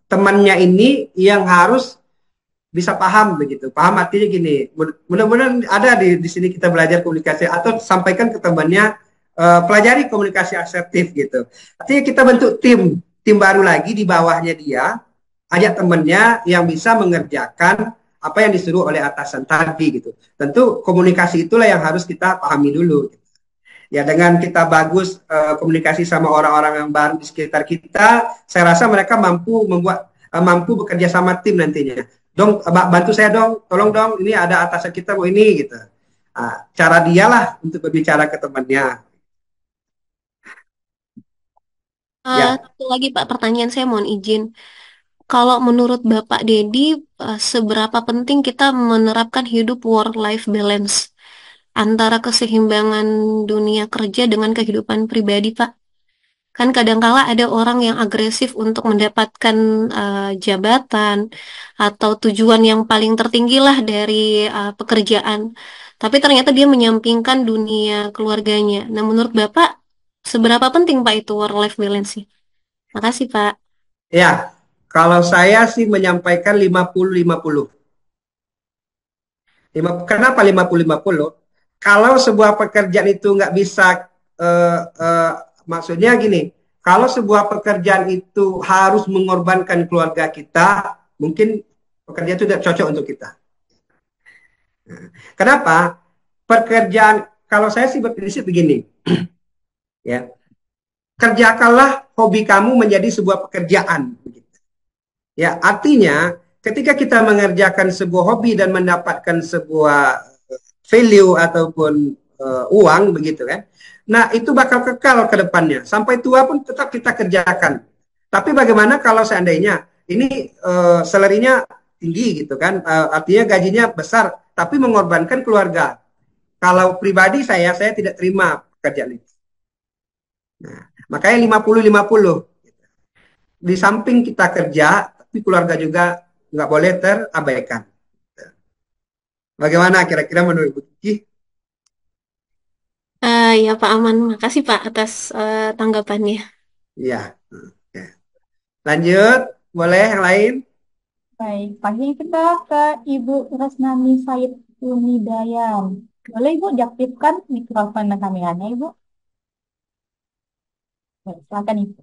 B: temannya ini yang harus bisa paham begitu. Paham artinya gini, mudah-mudahan ada di sini kita belajar komunikasi atau sampaikan ke temannya, pelajari komunikasi asertif gitu. Artinya kita bentuk tim baru lagi di bawahnya dia, ajak temannya yang bisa mengerjakan apa yang disuruh oleh atasan tadi gitu. Tentu komunikasi itulah yang harus kita pahami dulu. Ya dengan kita bagus komunikasi sama orang-orang yang baru di sekitar kita, saya rasa mereka mampu bekerja sama tim nantinya. Dong, bantu saya dong, tolong dong, ini ada atasan kita mau ini gitu. Cara dialah untuk berbicara ke temannya. Ya,
D: Satu lagi Pak, pertanyaan saya mohon izin. Kalau menurut Bapak Dedi, seberapa penting kita menerapkan hidup work-life balance antara keseimbangan dunia kerja dengan kehidupan pribadi, Pak? Kan kadangkala ada orang yang agresif untuk mendapatkan jabatan atau tujuan yang paling tertinggi lah dari pekerjaan. Tapi ternyata dia menyampingkan dunia keluarganya. Nah, menurut Bapak, seberapa penting Pak itu work-life balance sih? Makasih Pak.
B: ya. Kalau saya sih menyampaikan 50-50. Kenapa 50-50? Kalau sebuah pekerjaan itu nggak bisa, eh, eh, maksudnya gini, kalau sebuah pekerjaan itu harus mengorbankan keluarga kita, mungkin pekerjaan itu tidak cocok untuk kita. Kenapa? Pekerjaan, kalau saya sih berprinsip begini, ya, kerjakanlah hobi kamu menjadi sebuah pekerjaan. Ya, artinya ketika kita mengerjakan sebuah hobi dan mendapatkan sebuah value ataupun uang begitu kan. Nah, itu bakal kekal ke depannya. Sampai tua pun tetap kita kerjakan. Tapi bagaimana kalau seandainya ini salary-nya tinggi gitu kan, artinya gajinya besar, tapi mengorbankan keluarga. Kalau pribadi saya tidak terima pekerjaan itu. Nah, makanya 50-50. Di samping kita kerja, tapi keluarga juga nggak boleh terabaikan. Bagaimana kira-kira menurut Bu Kiki?
D: Ya Pak Aman, makasih Pak atas tanggapannya.
B: Iya. Oke. Lanjut, boleh yang lain?
A: Baik, pagi kita ke Ibu Resnani Said Unidayan. Boleh Ibu diaktifkan mikrofon dan kameranya Ibu? Baik, silakan Ibu.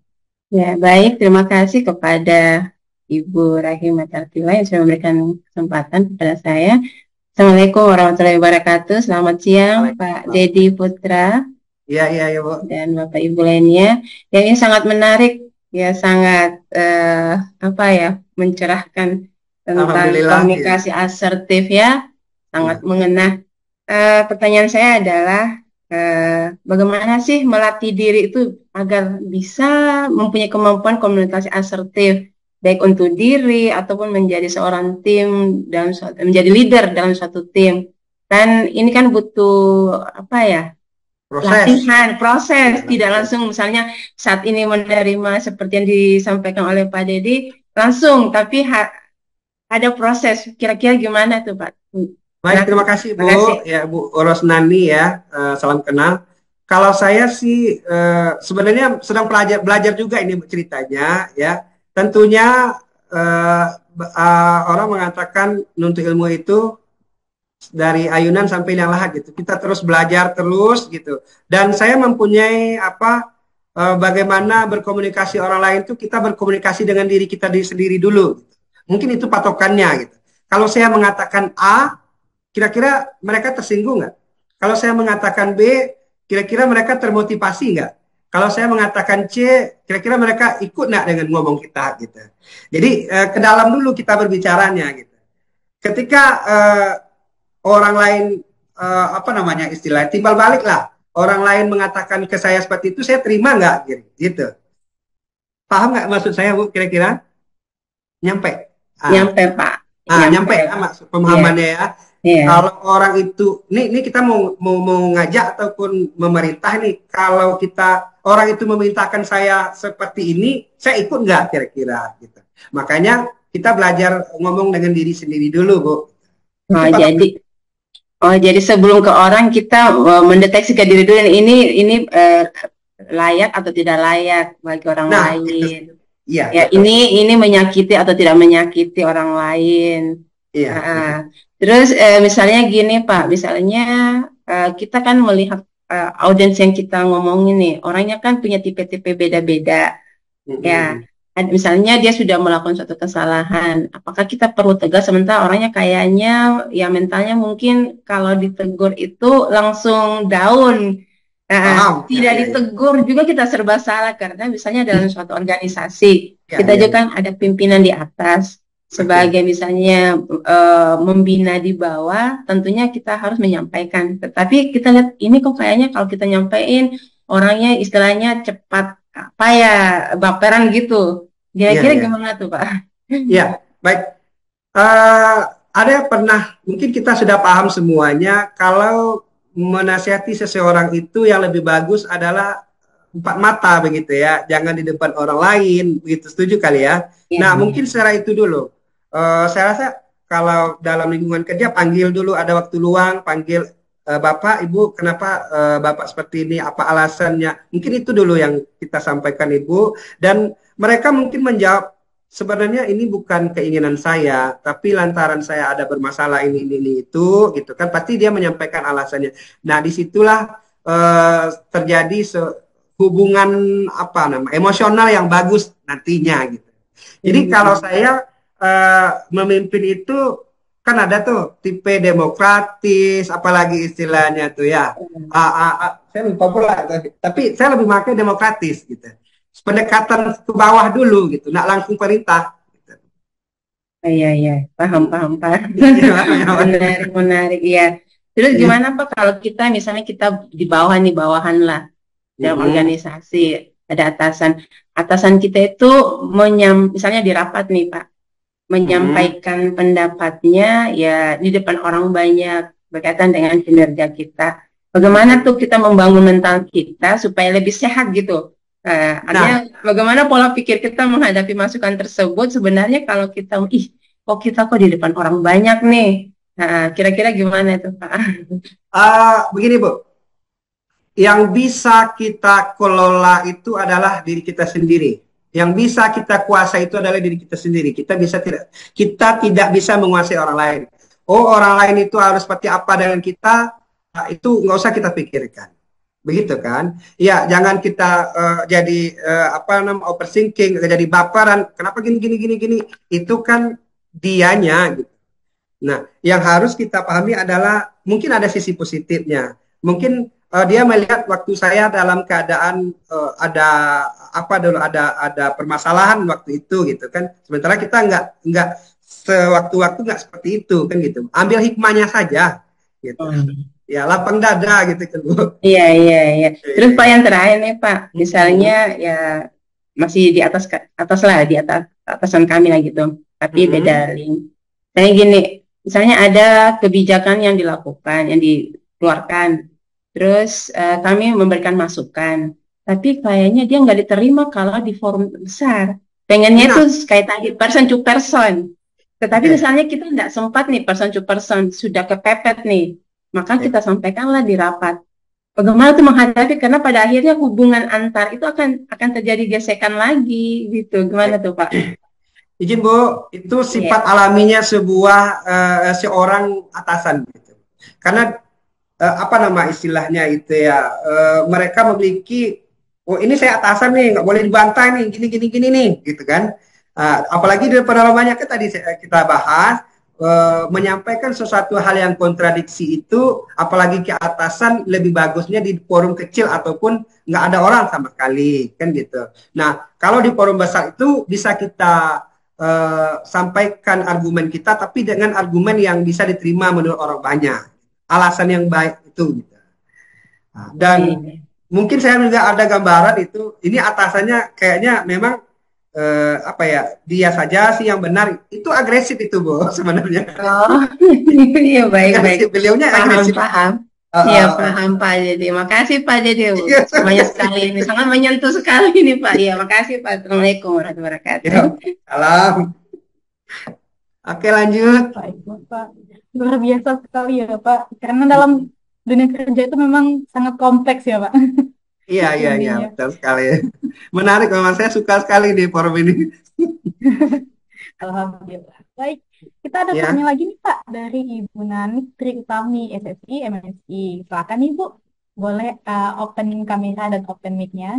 L: Ya, baik. Terima kasih kepada Ibu Rahimah Tartila yang sudah memberikan kesempatan kepada saya. Assalamualaikum warahmatullahi wabarakatuh. Selamat siang, Pak Dedi Putra.
B: Iya, Bu.
L: Dan Bapak Ibu lainnya. Yang ini sangat menarik, ya sangat mencerahkan tentang komunikasi asertif ya, sangat mengena. Pertanyaan saya adalah bagaimana sih melatih diri itu agar bisa mempunyai kemampuan komunikasi asertif baik untuk diri ataupun menjadi seorang tim dalam menjadi leader dalam suatu tim. Dan ini kan butuh latihan, proses, tidak langsung misalnya saat ini menerima seperti yang disampaikan oleh Pak Dedi langsung, tapi ada proses. Kira-kira gimana tuh Pak?
B: Baik, terima kasih Bu. Ya Bu Rosnani ya, salam kenal. Kalau saya sih sebenarnya sedang belajar juga ini ceritanya ya. Tentunya orang mengatakan nuntut ilmu itu dari ayunan sampai liang lahat gitu. Kita terus belajar terus gitu. Dan saya mempunyai bagaimana berkomunikasi orang lain itu kita berkomunikasi dengan diri kita sendiri dulu. Mungkin itu patokannya gitu. Kalau saya mengatakan A, kira-kira mereka tersinggung nggak? Kalau saya mengatakan B, kira-kira mereka termotivasi nggak? Kalau saya mengatakan C, kira-kira mereka ikut nggak dengan ngomong kita gitu. Jadi ke dalam dulu kita berbicaranya gitu. Ketika orang lain istilahnya timbal balik lah. Orang lain mengatakan ke saya seperti itu, saya terima nggak gitu. Paham nggak maksud saya Bu kira-kira? Nyampe?
L: Nyampe Pak.
B: Nyampe ya maksud pemahamannya ya. Yeah. Kalau orang itu, ini kita mau ngajak ataupun memerintah nih, kalau orang itu memerintahkan saya seperti ini, saya ikut nggak kira-kira gitu. Makanya kita belajar ngomong dengan diri sendiri dulu Bu.
L: Jadi sebelum ke orang kita mendeteksi ke diri dulu ini layak atau tidak layak bagi orang lain.
B: Iya.
L: Ya, ini menyakiti atau tidak menyakiti orang lain.
B: Iya.
L: Terus misalnya gini Pak, misalnya kita kan melihat audiens yang kita ngomongin nih, orangnya kan punya tipe-tipe beda-beda. Ya, misalnya dia sudah melakukan suatu kesalahan, apakah kita perlu tegas sementara orangnya kayaknya ya mentalnya mungkin kalau ditegur itu langsung down. Tidak ditegur juga kita serba salah karena misalnya dalam suatu organisasi kita juga kan ada pimpinan di atas. Sebagai misalnya membina di bawah, tentunya kita harus menyampaikan. Tetapi kita lihat ini kok kayaknya kalau kita nyampein orangnya istilahnya cepat apa ya, baperan gitu.
B: Iya,
L: Kira-kira
B: iya.
L: gimana tuh Pak?
B: Iya, baik. Eh, ada yang pernah, mungkin kita sudah paham semuanya, kalau menasihati seseorang itu yang lebih bagus adalah empat mata begitu ya, jangan di depan orang lain, begitu, setuju kali ya. Nah, mungkin secara itu dulu. Saya rasa kalau dalam lingkungan kerja panggil dulu, ada waktu luang, panggil Bapak, Ibu, kenapa Bapak seperti ini, apa alasannya? Mungkin itu dulu yang kita sampaikan Ibu, dan mereka mungkin menjawab, sebenarnya ini bukan keinginan saya, tapi lantaran saya ada bermasalah ini itu, gitu kan, pasti dia menyampaikan alasannya. Nah, disitulah terjadi hubungan emosional yang bagus nantinya gitu. Jadi kalau saya memimpin itu kan ada tuh tipe demokratis, apalagi istilahnya tuh ya. Saya lupa pula, tapi saya lebih pakai demokratis gitu. Pendekatan ke bawah dulu gitu, nggak langsung perintah.
L: Iya, paham. Menarik. Iya. Terus gimana Pak kalau kita misalnya kita di bawah nih, bawahan lah dalam organisasi, ada atasan kita itu misalnya di rapat nih Pak, menyampaikan pendapatnya ya di depan orang banyak berkaitan dengan kinerja kita. Bagaimana tuh kita membangun mental kita supaya lebih sehat gitu. Artinya bagaimana pola pikir kita menghadapi masukan tersebut sebenarnya kalau kita kok di depan orang banyak nih. Nah, kira-kira gimana itu Pak?
B: Begini Bu, yang bisa kita kelola itu adalah diri kita sendiri. Yang bisa kita kuasai itu adalah diri kita sendiri. Kita tidak bisa menguasai orang lain. Oh, orang lain itu harus seperti apa dengan kita, itu nggak usah kita pikirkan. Begitu kan? Ya, jangan kita jadi overthinking, jadi baperan. Kenapa gini? Itu kan dianya gitu. Nah, yang harus kita pahami adalah mungkin ada sisi positifnya. Mungkin dia melihat waktu saya dalam keadaan ada permasalahan waktu itu gitu kan. Sementara kita nggak sewaktu-waktu nggak seperti itu kan gitu. Ambil hikmahnya saja gitu. Ya, lapang dada gitu kan Bu.
L: Iya. Terus Pak yang terakhir nih Pak, misalnya ya masih di atas atasan kami lah gitu, tapi beda link. Kayak gini, misalnya ada kebijakan yang dilakukan, yang dikeluarkan, terus kami memberikan masukan, tapi kayaknya dia nggak diterima kalau di forum besar. Pengennya tuh kayak tadi person to person. Tetapi misalnya kita nggak sempat nih person to person, sudah kepepet nih. Maka kita sampaikanlah di rapat. Bagaimana tuh menghadapi, karena pada akhirnya hubungan antar itu akan terjadi gesekan lagi gitu. Gimana tuh Pak?
B: Izin Bu, itu sifat alaminya seorang atasan gitu. Karena istilahnya itu ya, mereka memiliki, oh ini saya atasan nih, nggak boleh dibantai nih, gini nih, gitu kan. Apalagi di depan orang banyak tadi kita bahas, menyampaikan sesuatu hal yang kontradiksi itu, apalagi ke atasan, lebih bagusnya di forum kecil ataupun nggak ada orang sama sekali kan gitu. Nah, kalau di forum besar itu bisa kita sampaikan argumen kita, tapi dengan argumen yang bisa diterima menurut orang banyak, alasan yang baik itu gitu. Dan mungkin saya juga ada gambaran itu, ini atasannya kayaknya memang dia saja sih yang benar, itu agresif itu Bu sebenarnya.
L: Oh, iya baik.
B: Beliaunya agresif.
L: Paham. Iya paham Pak Dede. Makasih Pak Dede. Banyak sekali ini, sangat menyentuh sekali nih Pak. Iya makasih Pak. Assalamualaikum warahmatullahi wabarakatuh.
B: Salam. Oke lanjut.
A: Baik Bapak, luar biasa sekali ya Pak. Karena dalam dunia kerja itu memang sangat kompleks ya Pak.
B: Iya, betul sekali. Menarik, memang saya suka sekali di forum ini.
A: Alhamdulillah. Baik, kita ada tanya lagi nih Pak dari Ibu Nani Tri Utami, SSI, MSI. Silakan Ibu, boleh open kamera dan open mic-nya.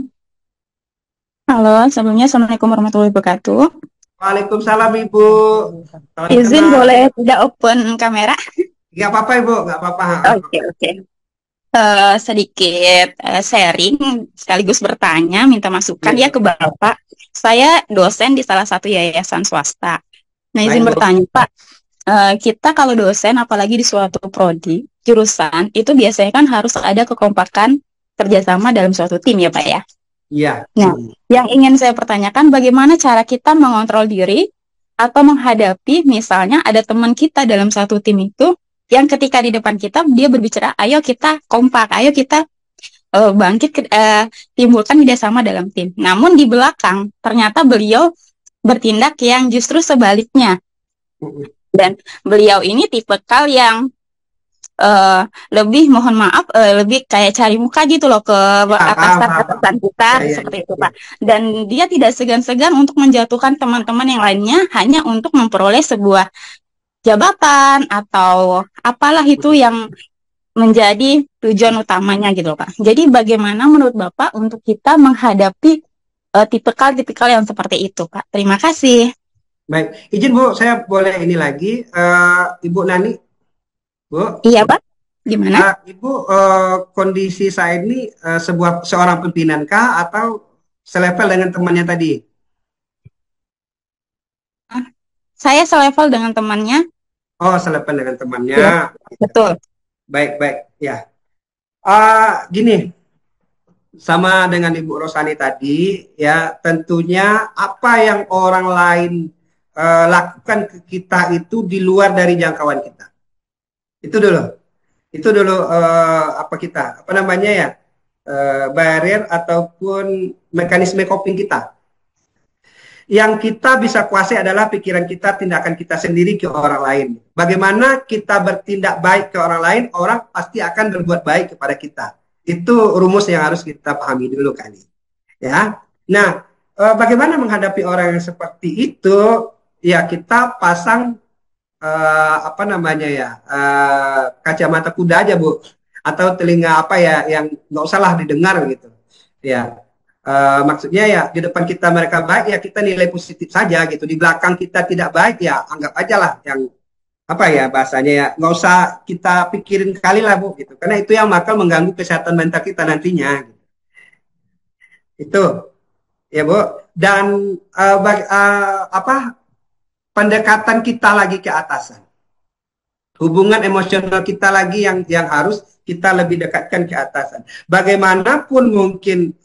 M: Halo, sebelumnya Assalamualaikum warahmatullahi wabarakatuh.
B: Waalaikumsalam Ibu.
M: Izin boleh tidak open kamera?
B: Nggak apa-apa Ibu, nggak apa-apa.
M: Oke. Sedikit sharing sekaligus bertanya, minta masukan ya ke Bapak. Saya dosen di salah satu yayasan swasta. Nah, izin bertanya Pak, kita kalau dosen apalagi di suatu prodi, jurusan, itu biasanya kan harus ada kekompakan kerjasama dalam suatu tim ya Pak ya.
B: Iya.
M: Nah, yang ingin saya pertanyakan, bagaimana cara kita mengontrol diri atau menghadapi misalnya ada teman kita dalam satu tim itu yang ketika di depan kita dia berbicara, ayo kita kompak, ayo kita timbulkan kerjasama dalam tim. Namun di belakang ternyata beliau bertindak yang justru sebaliknya. Dan beliau ini tipikal yang lebih mohon maaf lebih kayak cari muka gitu loh ke atasan kita seperti itu Pak. Dan dia tidak segan-segan untuk menjatuhkan teman-teman yang lainnya hanya untuk memperoleh sebuah jabatan atau apalah itu yang menjadi tujuan utamanya gitu loh Pak. Jadi bagaimana menurut Bapak untuk kita menghadapi tipikal-tipikal yang seperti itu Pak? Terima kasih.
B: Baik, izin Bu, saya boleh ini lagi, Ibu Nani. Bu.
M: Iya Pak, gimana?
B: Ibu, kondisi saya ini seorang pimpinan kah atau selevel dengan temannya tadi?
M: Saya selevel dengan temannya.
B: Oh, selevel dengan temannya.
M: Ya, betul.
B: Baik, ya. Gini, sama dengan Ibu Rosani tadi, ya tentunya apa yang orang lain lakukan ke kita itu di luar dari jangkauan kita. Itu dulu apa namanya ya, barrier ataupun mekanisme coping kita. Yang kita bisa kuasai adalah pikiran kita, tindakan kita sendiri ke orang lain. Bagaimana kita bertindak baik ke orang lain, orang pasti akan berbuat baik kepada kita. Itu rumus yang harus kita pahami dulu kali. Ya. Nah, bagaimana menghadapi orang yang seperti itu? Ya kita pasang kacamata kuda aja Bu, atau telinga apa ya yang nggak usah lah didengar gitu ya. Maksudnya ya di depan kita mereka baik ya kita nilai positif saja gitu, di belakang kita tidak baik ya anggap aja lah yang apa ya bahasanya ya nggak usah kita pikirin kali lah Bu gitu, karena itu yang bakal mengganggu kesehatan mental kita nantinya gitu. Itu ya Bu. Dan pendekatan kita lagi ke atasan, hubungan emosional kita lagi yang harus kita lebih dekatkan ke atasan. Bagaimanapun mungkin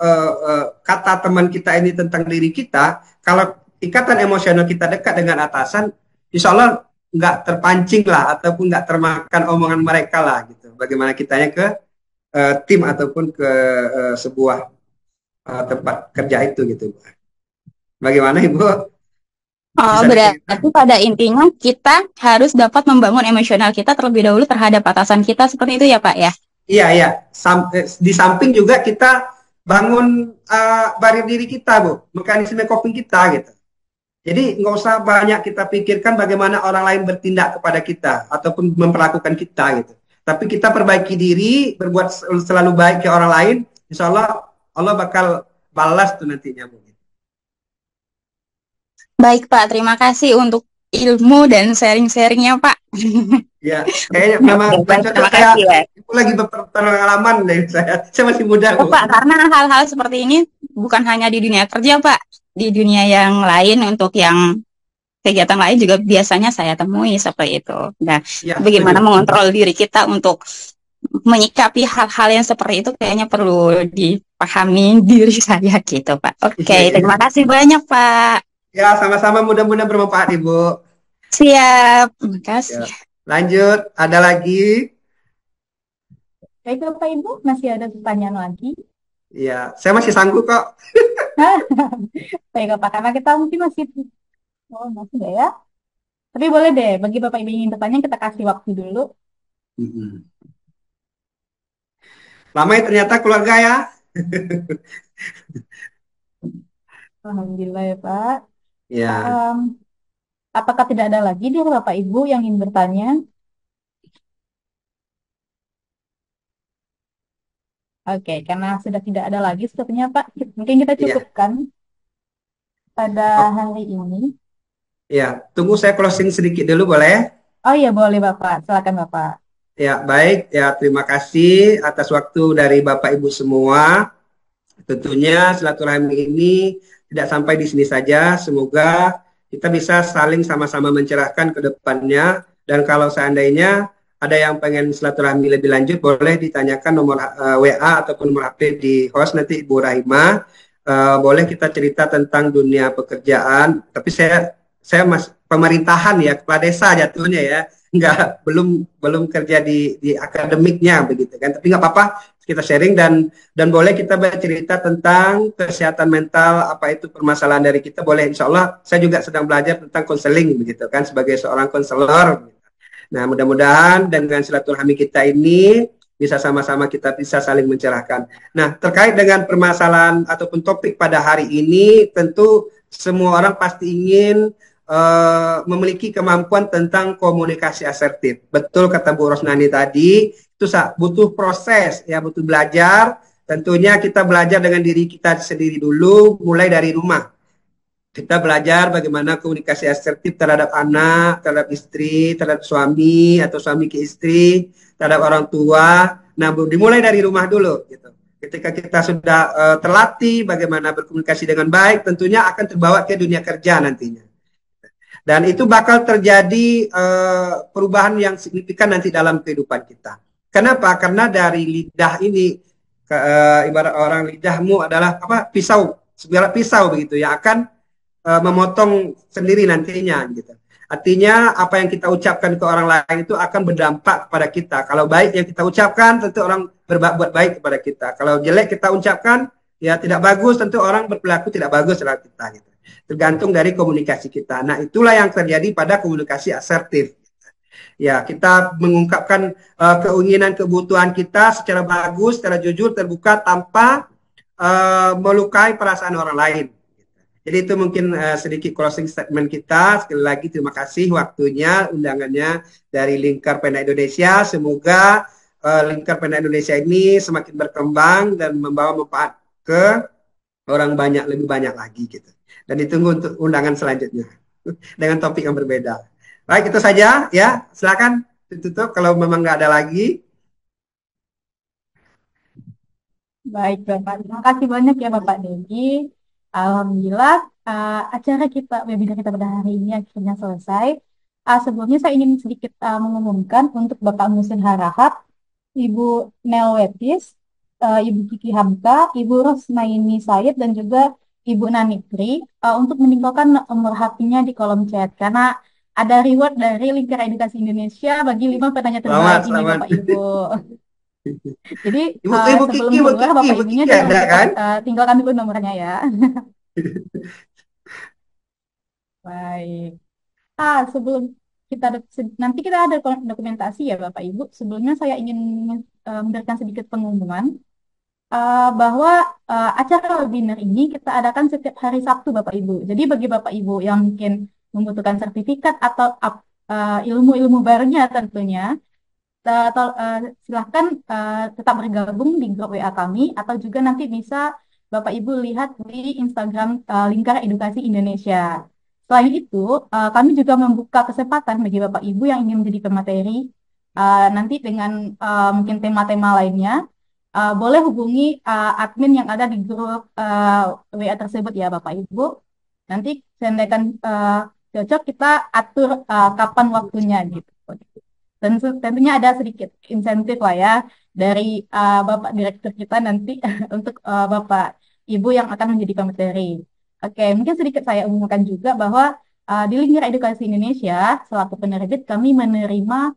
B: kata teman kita ini tentang diri kita, kalau ikatan emosional kita dekat dengan atasan, insya Allah nggak terpancing lah ataupun nggak termakan omongan mereka lah gitu. Bagaimana kitanya ke tim ataupun ke sebuah tempat kerja itu gitu. Bagaimana Ibu?
M: Oh, berarti pada intinya kita harus dapat membangun emosional kita terlebih dahulu terhadap atasan kita, seperti itu ya Pak ya?
B: Iya. Di samping juga kita bangun barrier diri kita Bu, mekanisme coping kita gitu. Jadi nggak usah banyak kita pikirkan bagaimana orang lain bertindak kepada kita ataupun memperlakukan kita gitu. Tapi kita perbaiki diri, berbuat selalu baik ke orang lain, insya Allah Allah bakal balas tuh nantinya Bu.
M: Baik Pak, terima kasih untuk ilmu dan sharing-sharingnya Pak.
B: Ya, kayaknya memang
M: terima kasih ya.
B: Itu lagi berpengalaman deh saya masih muda Bu.
M: Pak, karena hal-hal seperti ini bukan hanya di dunia kerja Pak, di dunia yang lain untuk yang kegiatan lain juga biasanya saya temui seperti itu. Nah, ya, bagaimana mengontrol diri kita untuk menyikapi hal-hal yang seperti itu kayaknya perlu dipahami diri saya gitu Pak. Oke, terima kasih banyak Pak.
B: Ya, sama-sama, mudah-mudahan bermanfaat Ibu.
M: Siap, terima kasih.
B: Ya. Lanjut, ada lagi?
A: Baik Bapak Ibu, masih ada pertanyaan lagi?
B: Iya, saya masih sanggup kok.
A: Baik Bapak, karena kita mungkin masih deh ya. Tapi boleh deh, bagi Bapak Ibu yang ingin bertanya kita kasih waktu dulu.
B: Lama ya ternyata keluarga ya.
A: Alhamdulillah ya Pak.
B: Ya.
A: Apakah tidak ada lagi dari Bapak Ibu yang ingin bertanya? Oke, karena sudah tidak ada lagi sepertinya Pak, mungkin kita cukupkan pada hari ini.
B: Ya, tunggu saya closing sedikit dulu boleh?
A: Oh iya boleh Bapak, silakan Bapak.
B: Ya, baik. Ya, terima kasih atas waktu dari Bapak Ibu semua. Tentunya silaturahmi ini tidak sampai di sini saja. Semoga kita bisa saling sama-sama mencerahkan ke depannya. Dan kalau seandainya ada yang pengen silaturahmi lebih lanjut, boleh ditanyakan nomor WA ataupun nomor HP di host nanti Ibu Rahimah. boleh kita cerita tentang dunia pekerjaan, tapi saya pemerintahan ya, kepala desa jatuhnya ya, belum kerja di akademiknya begitu kan, tapi nggak apa-apa kita sharing dan boleh kita bercerita tentang kesehatan mental, apa itu permasalahan dari kita, boleh, insya Allah saya juga sedang belajar tentang konseling begitu kan sebagai seorang konselor. Nah, mudah-mudahan dengan silaturahmi kita ini bisa sama-sama kita bisa saling mencerahkan. Nah, terkait dengan permasalahan ataupun topik pada hari ini, tentu semua orang pasti ingin memiliki kemampuan tentang komunikasi asertif. Betul kata Bu Rosnani tadi, itu butuh proses, ya, butuh belajar. Tentunya kita belajar dengan diri kita sendiri dulu, mulai dari rumah. Kita belajar bagaimana komunikasi asertif terhadap anak, terhadap istri, terhadap suami atau suami ke istri, terhadap orang tua. Nah, dimulai dari rumah dulu. Gitu. Ketika kita sudah terlatih bagaimana berkomunikasi dengan baik, tentunya akan terbawa ke dunia kerja nantinya. Dan itu bakal terjadi perubahan yang signifikan nanti dalam kehidupan kita. Kenapa? Karena dari lidah ini, ibarat orang lidahmu adalah apa? Pisau, sebilah pisau begitu yang akan memotong sendiri nantinya gitu. Artinya apa yang kita ucapkan ke orang lain itu akan berdampak kepada kita. Kalau baik yang kita ucapkan, tentu orang berbuat baik kepada kita. Kalau jelek kita ucapkan, ya tidak bagus, tentu orang berperilaku tidak bagus terhadap kita gitu. Tergantung dari komunikasi kita. Nah, itulah yang terjadi pada komunikasi asertif. Ya, kita mengungkapkan keinginan, kebutuhan kita secara bagus, secara jujur, terbuka, tanpa melukai perasaan orang lain. Jadi itu mungkin sedikit closing statement kita. Sekali lagi terima kasih waktunya, undangannya dari Lingkar Pena Indonesia. Semoga Lingkar Pena Indonesia ini semakin berkembang dan membawa manfaat ke orang banyak, lebih banyak lagi gitu. Dan ditunggu untuk undangan selanjutnya dengan topik yang berbeda. Baik, itu saja ya. Silakan ditutup kalau memang nggak ada lagi.
A: Baik, Bapak. Terima kasih banyak ya Bapak Dedi. Alhamdulillah, acara kita, webinar kita pada hari ini akhirnya selesai. Sebelumnya saya ingin sedikit mengumumkan untuk Bapak Musin Harahap, Ibu Nel Wetis, Ibu Kiki Hamka, Ibu Rosnaini Said, dan juga Ibu Nanikri untuk meninggalkan nomor HP-nya di kolom chat. Karena ada reward dari Lingkar Edukasi Indonesia bagi 5 penanya terbaik ini Bapak Ibu. Jadi
B: Ibu
A: sebelum
B: Kiki,
A: keluar Bapak
B: Ibu
A: Ibunya
B: Kiki
A: jangan
B: ada
A: lupa
B: kan?
A: tinggalkan dulu nomornya ya. Baik. Sebelum nanti kita ada dokumentasi ya Bapak Ibu. Sebelumnya saya ingin memberikan sedikit pengumuman bahwa acara webinar ini kita adakan setiap hari Sabtu Bapak Ibu. Jadi bagi Bapak Ibu yang mungkin membutuhkan sertifikat atau ilmu-ilmu barunya tentunya, silahkan tetap bergabung di grup WA kami, atau juga nanti bisa Bapak Ibu lihat di Instagram Lingkar Edukasi Indonesia. Selain itu, kami juga membuka kesempatan bagi Bapak Ibu yang ingin menjadi pemateri nanti dengan mungkin tema-tema lainnya. Boleh hubungi admin yang ada di grup WA tersebut ya Bapak Ibu. Nanti seandainya cocok, kita atur kapan waktunya gitu. Dan tentunya ada sedikit insentif lah ya dari Bapak Direktur kita nanti untuk Bapak Ibu yang akan menjadi pemateri. Oke, mungkin sedikit saya umumkan juga bahwa di Lingkar Edukasi Indonesia selaku penerbit kami menerima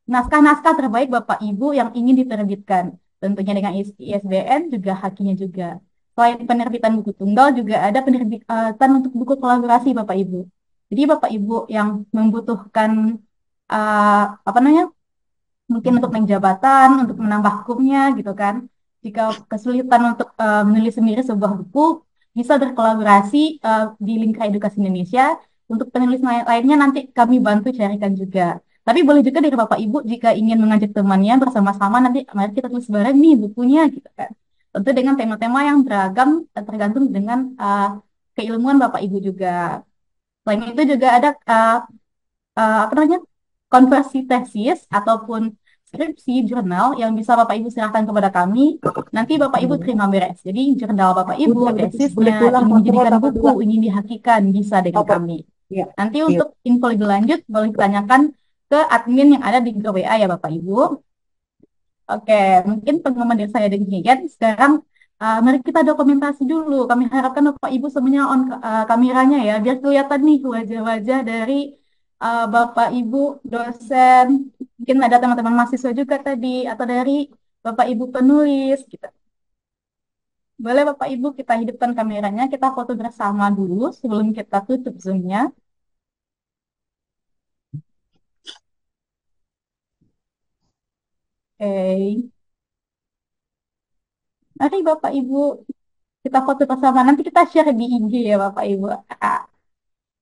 A: naskah-naskah terbaik Bapak Ibu yang ingin diterbitkan. Tentunya dengan ISBN juga hakinya juga. Selain penerbitan buku tunggal juga ada penerbitan untuk buku kolaborasi Bapak Ibu. Jadi Bapak Ibu yang membutuhkan mungkin untuk naik jabatan, untuk menambah hukumnya gitu kan. Jika kesulitan untuk menulis sendiri sebuah buku, bisa berkolaborasi di Lingkar Edukasi Indonesia. Untuk penulis lainnya nanti kami bantu carikan juga. Tapi boleh juga dari Bapak Ibu jika ingin mengajak temannya bersama-sama, nanti mari kita tulis bareng nih bukunya gitu kan. Tentu dengan tema-tema yang beragam tergantung dengan keilmuan Bapak Ibu juga. Selain itu juga ada konversi tesis ataupun skripsi jurnal yang bisa Bapak Ibu serahkan kepada kami. Nanti Bapak Ibu terima beres. Jadi jurnal Bapak Ibu, tesisnya, ingin dijadikan buku, ingin dihakikan, bisa dengan kami. Nanti untuk info lebih lanjut boleh ditanyakan ke admin yang ada di grup WA ya Bapak Ibu. Oke, mungkin pengumuman dari saya demikian. Sekarang Mari kita dokumentasi dulu. Kami harapkan Bapak Ibu semuanya on kameranya ya, biar kelihatan nih wajah-wajah dari Bapak Ibu dosen, mungkin ada teman-teman mahasiswa juga tadi, atau dari Bapak Ibu penulis gitu. Boleh Bapak Ibu kita hidupkan kameranya, kita foto bersama dulu sebelum kita tutup Zoom-nya. Oke. Mari Bapak Ibu kita foto bersama. Nanti kita share di IG ya Bapak Ibu.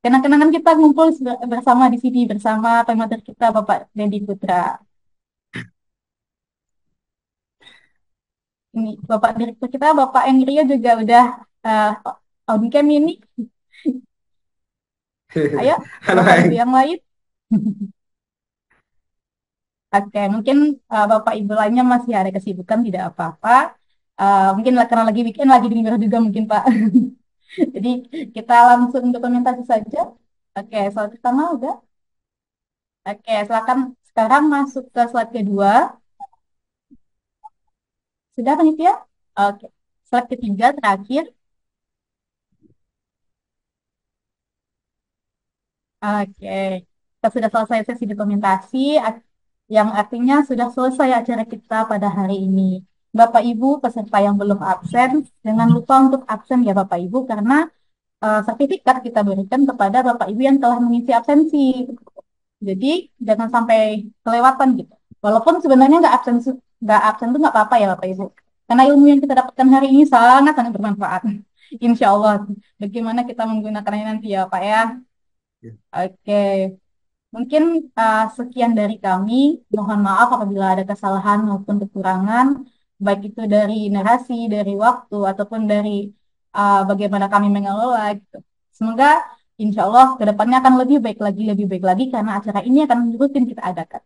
A: Kenang-kenangan kita ngumpul bersama di sini bersama pemater kita Bapak Dedi Putra. Ini Bapak Direktur kita Bapak Engrio juga udah on cam ini. Ayo Bapak Ibu yang lain. Oke, mungkin Bapak Ibu lainnya masih ada kesibukan, tidak apa-apa. Mungkin karena lagi weekend, lagi di libur juga mungkin Pak. Jadi kita langsung dokumentasi saja. Oke, slide pertama udah. Oke, silakan sekarang masuk ke slide kedua. Sudah panitia? Oke, slide ketiga terakhir. Oke, kita sudah selesai sesi dokumentasi, yang artinya sudah selesai acara kita pada hari ini. Bapak Ibu peserta yang belum absen, jangan lupa untuk absen ya Bapak Ibu, karena sertifikat kita berikan kepada Bapak Ibu yang telah mengisi absensi. Jadi jangan sampai kelewatan gitu. Walaupun sebenarnya nggak absen itu nggak apa-apa ya Bapak Ibu. Karena ilmu yang kita dapatkan hari ini sangat-sangat bermanfaat. Insya Allah. Bagaimana kita menggunakannya nanti ya Pak ya. Oke. Mungkin sekian dari kami. Mohon maaf apabila ada kesalahan maupun kekurangan. Baik itu dari narasi, dari waktu, ataupun dari bagaimana kami mengelola gitu. Semoga insya Allah kedepannya akan lebih baik lagi karena acara ini akan rutin kita adakan.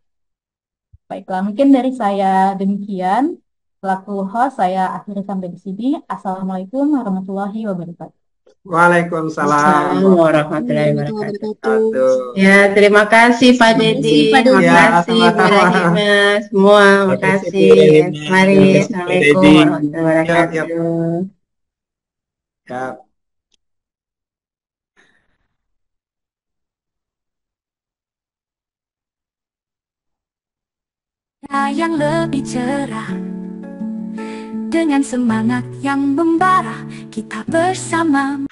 A: Baiklah, mungkin dari saya demikian. Selaku host, saya akhiri sampai di sini. Assalamualaikum warahmatullahi wabarakatuh.
B: Waalaikumsalam
L: warahmatullahi wabarakatuh. Ya, terima kasih Pak Dedi. Terima kasih Pak Rahima. Semua, terima kasih. Mari, Assalamualaikum warahmatullahi wabarakatuh.
B: Ya.
N: Yang lebih cerah, dengan semangat yang membara, kita bersama.